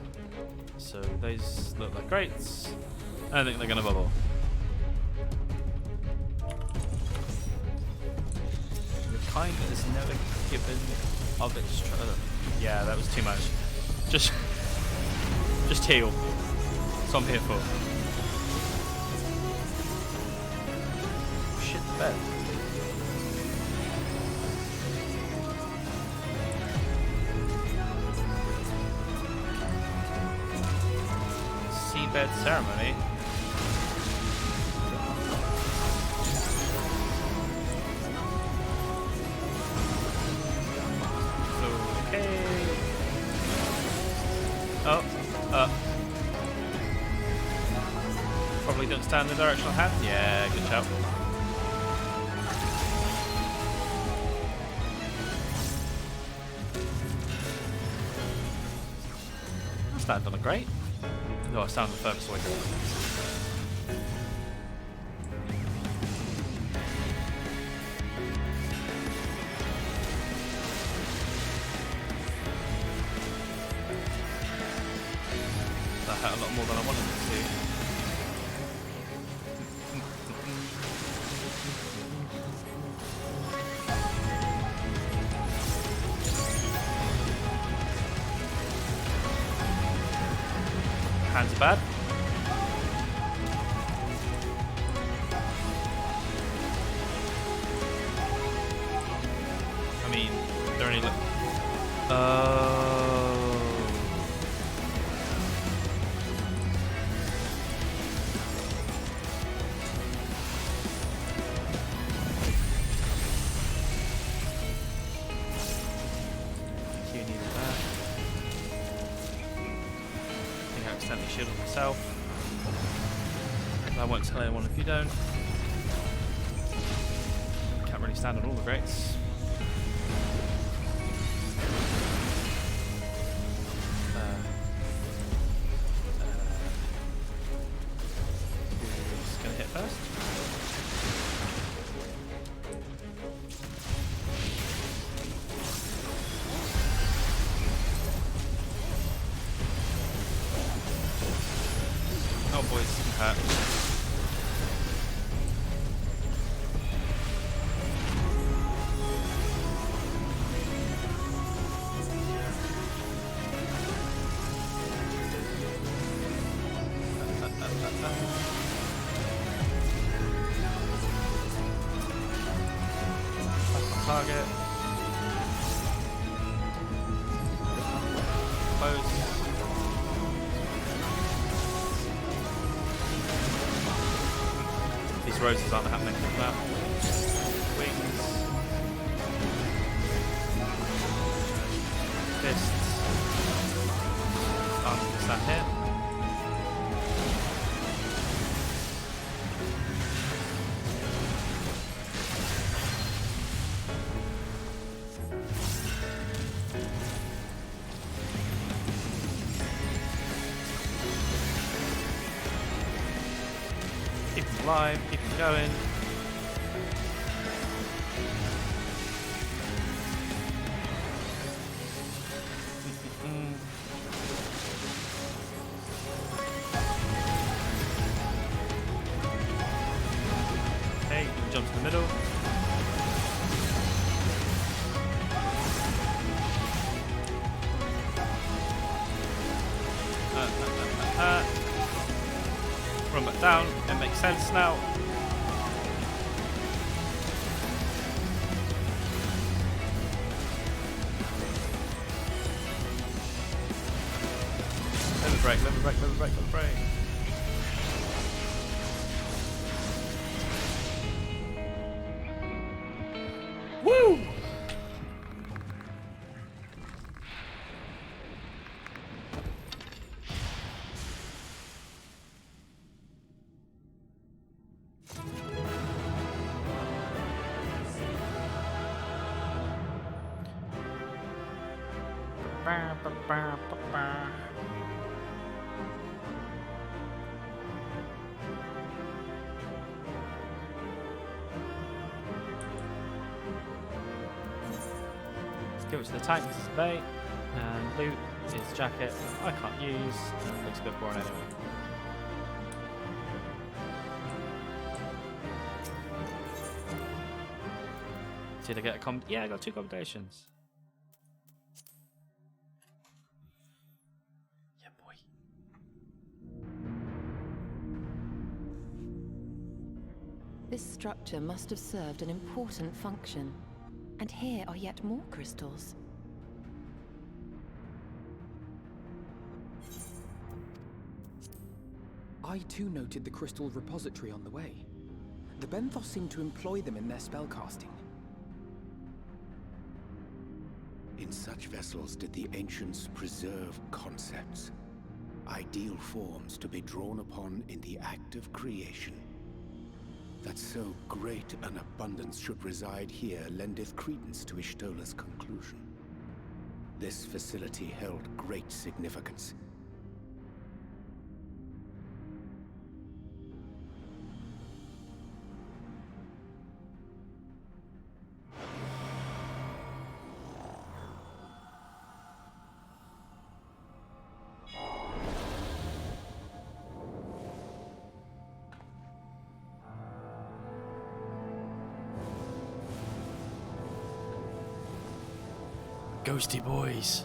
So those look like grates. I don't think they're going to bubble. The kind that is never given of its yeah, that was too much. Just heal. That's what I'm here for. Shit, the bed. Seabed ceremony. Okay. Oh, probably don't stand in the directional hand. Yeah, good shout. I'll stand on a grate. No, I stand the furthest away from it. That hurt a lot more than I wanted it to. Hands are bad. I mean, they're only you needed that. I think I accidentally shielded myself. I won't tell anyone if you don't. Can't really stand on all the grates. Who's gonna hit first? Oh boy, this can hurt. Target. Close. These roses aren't happening now. Wings. Fists. Stand here. Keep them alive, keep them going. Okay, jump to the middle. Run back down, it makes sense now. Let me break, let me break, let me break, let me break. Woo! Let's give it to the tank, this is bait. And loot is jacket, I can't use. Looks a bit boring anyway. Did I get a yeah, I got 2 commendations. Yeah, boy. This structure must have served an important function. And here are yet more crystals. I too noted the crystal repository on the way. The Benthos seem to employ them in their spellcasting. In such vessels did the ancients preserve concepts, ideal forms to be drawn upon in the act of creation. That so great an abundance should reside here lendeth credence to Ishtola's conclusion. This facility held great significance. Ghosty boys.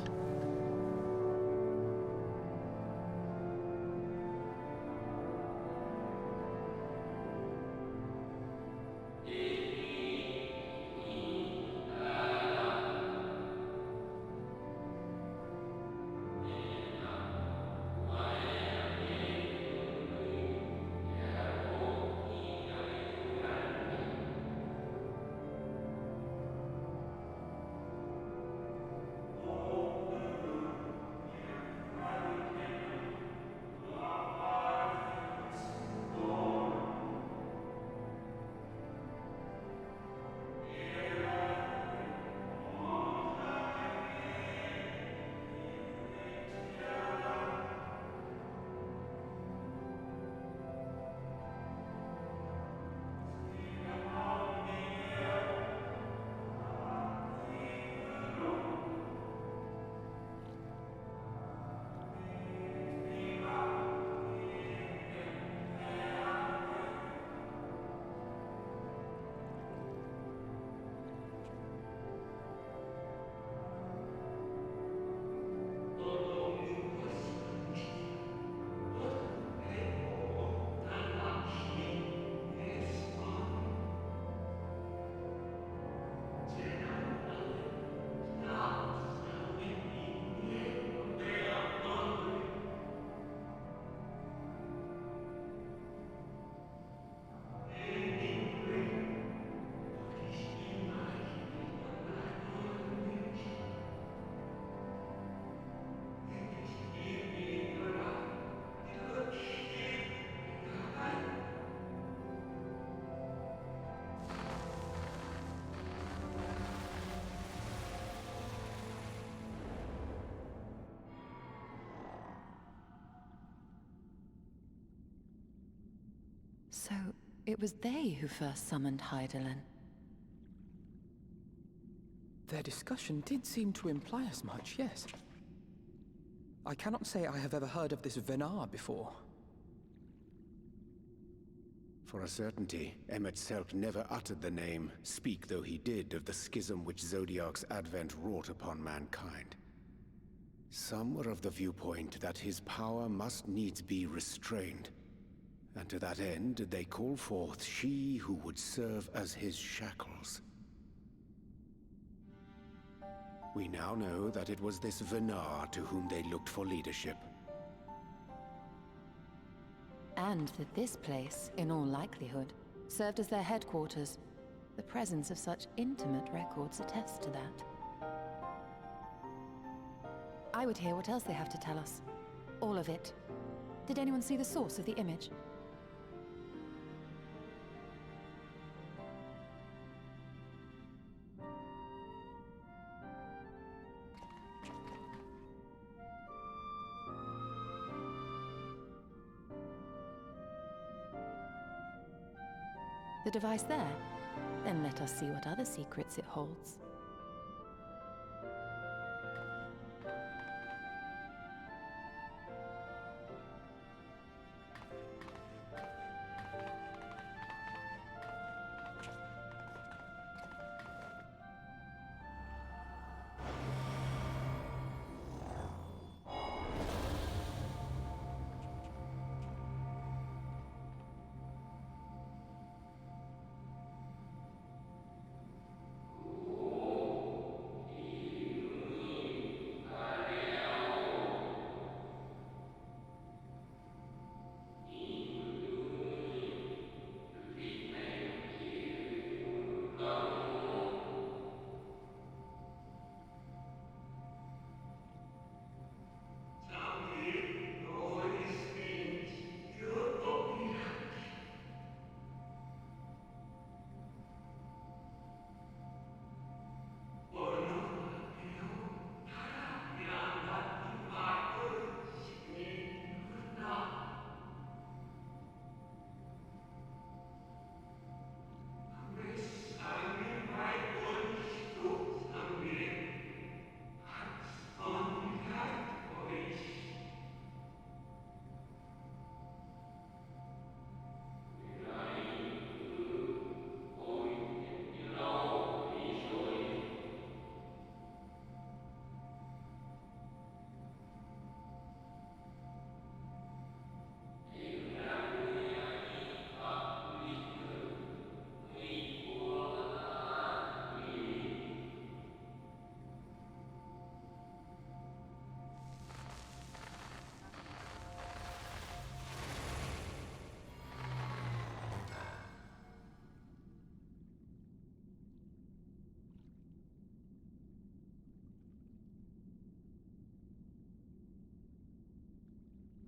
So, it was they who first summoned Hydaelyn. Their discussion did seem to imply as much, yes. I cannot say I have ever heard of this Venar before. For a certainty, Emet-Selch never uttered the name, speak though he did of the schism which Zodiark's advent wrought upon mankind. Some were of the viewpoint that his power must needs be restrained, and to that end did they call forth she who would serve as his shackles. We now know that it was this Venar to whom they looked for leadership. And that this place, in all likelihood, served as their headquarters. The presence of such intimate records attests to that. I would hear what else they have to tell us. All of it. Did anyone see the source of the image? The device there? Then let us see what other secrets it holds.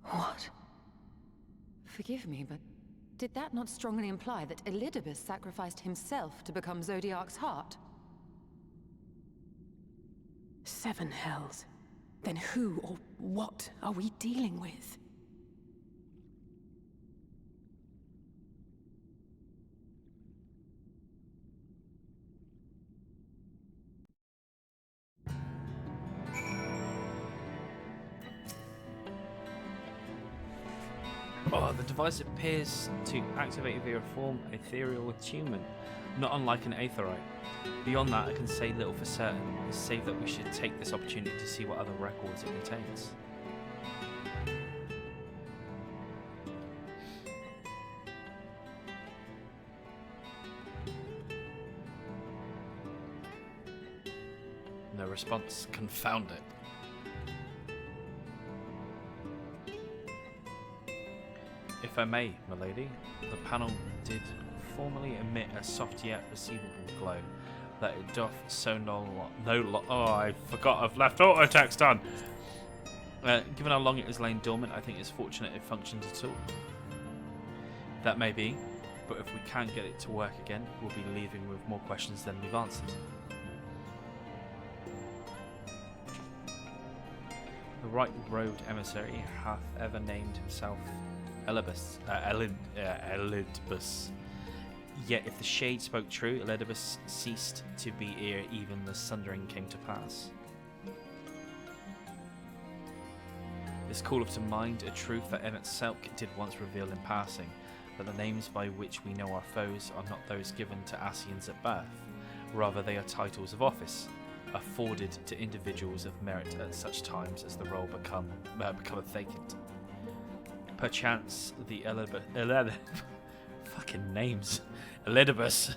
What? Forgive me, but did that not strongly imply that Elidibus sacrificed himself to become Zodiark's heart? 7 hells. Then who or what are we dealing with? Oh, the device appears to activate via a form ethereal attunement, not unlike an aetherite. Beyond that, I can say little for certain, save that we should take this opportunity to see what other records it contains. No response. Confound it. If I may, milady, the panel did formerly emit a soft yet perceivable glow, that it doth so oh, I forgot I've left auto text on. Given how long it has lain dormant, I think it's fortunate it functions at all. That may be, but if we can't get it to work again, we'll be leaving with more questions than we've answered. The right-robed emissary hath ever named himself Elidibus. Yet if the shade spoke true, Elidibus ceased to be ere even the sundering came to pass. This calleth to mind a truth that Emmet Selk did once reveal in passing, that the names by which we know our foes are not those given to Ascians at birth, rather they are titles of office, afforded to individuals of merit at such times as the role becometh vacant. Perchance the fucking names, Elidibus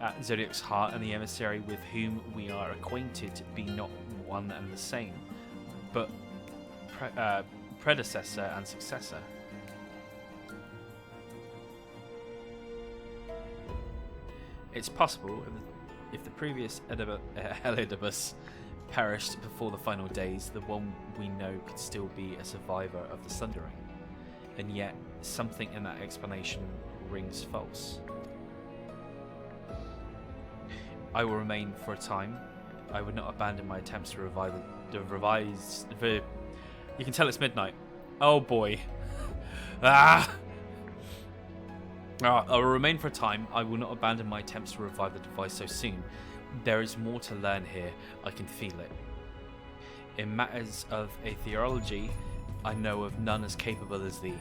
at Zodiac's heart and the emissary with whom we are acquainted be not one and the same, but predecessor and successor. It's possible if the previous Elidibus perished before the final days, the one we know could still be a survivor of the sundering, and yet something in that explanation rings false. I will remain for a time. I would not abandon my attempts to revise. You can tell it's midnight. Oh boy. I'll remain for a time. I will not abandon my attempts to revive the device so soon. There is more to learn here. I can feel it. In matters of atheology, I know of none as capable as thee.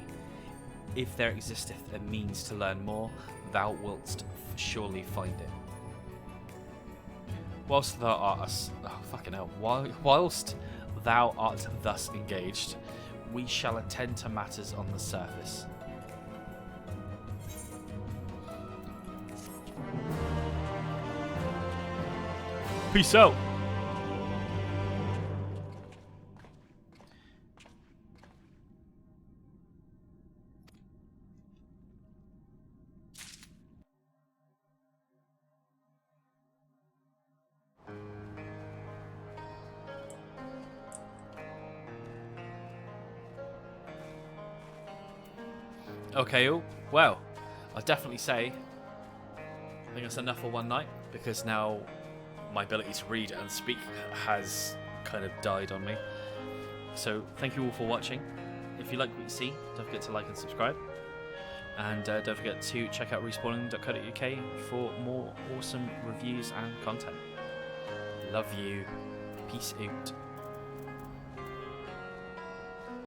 If there existeth a means to learn more, thou wilt surely find it. Whilst thou art whilst thou art thus engaged, we shall attend to matters on the surface. Peace out. Okay, well, I'll definitely say I think that's enough for one night, because now my ability to read and speak has kind of died on me. So thank you all for watching. If you like what you see, don't forget to like and subscribe, and don't forget to check out respawning.co.uk for more awesome reviews and content. Love you. Peace out.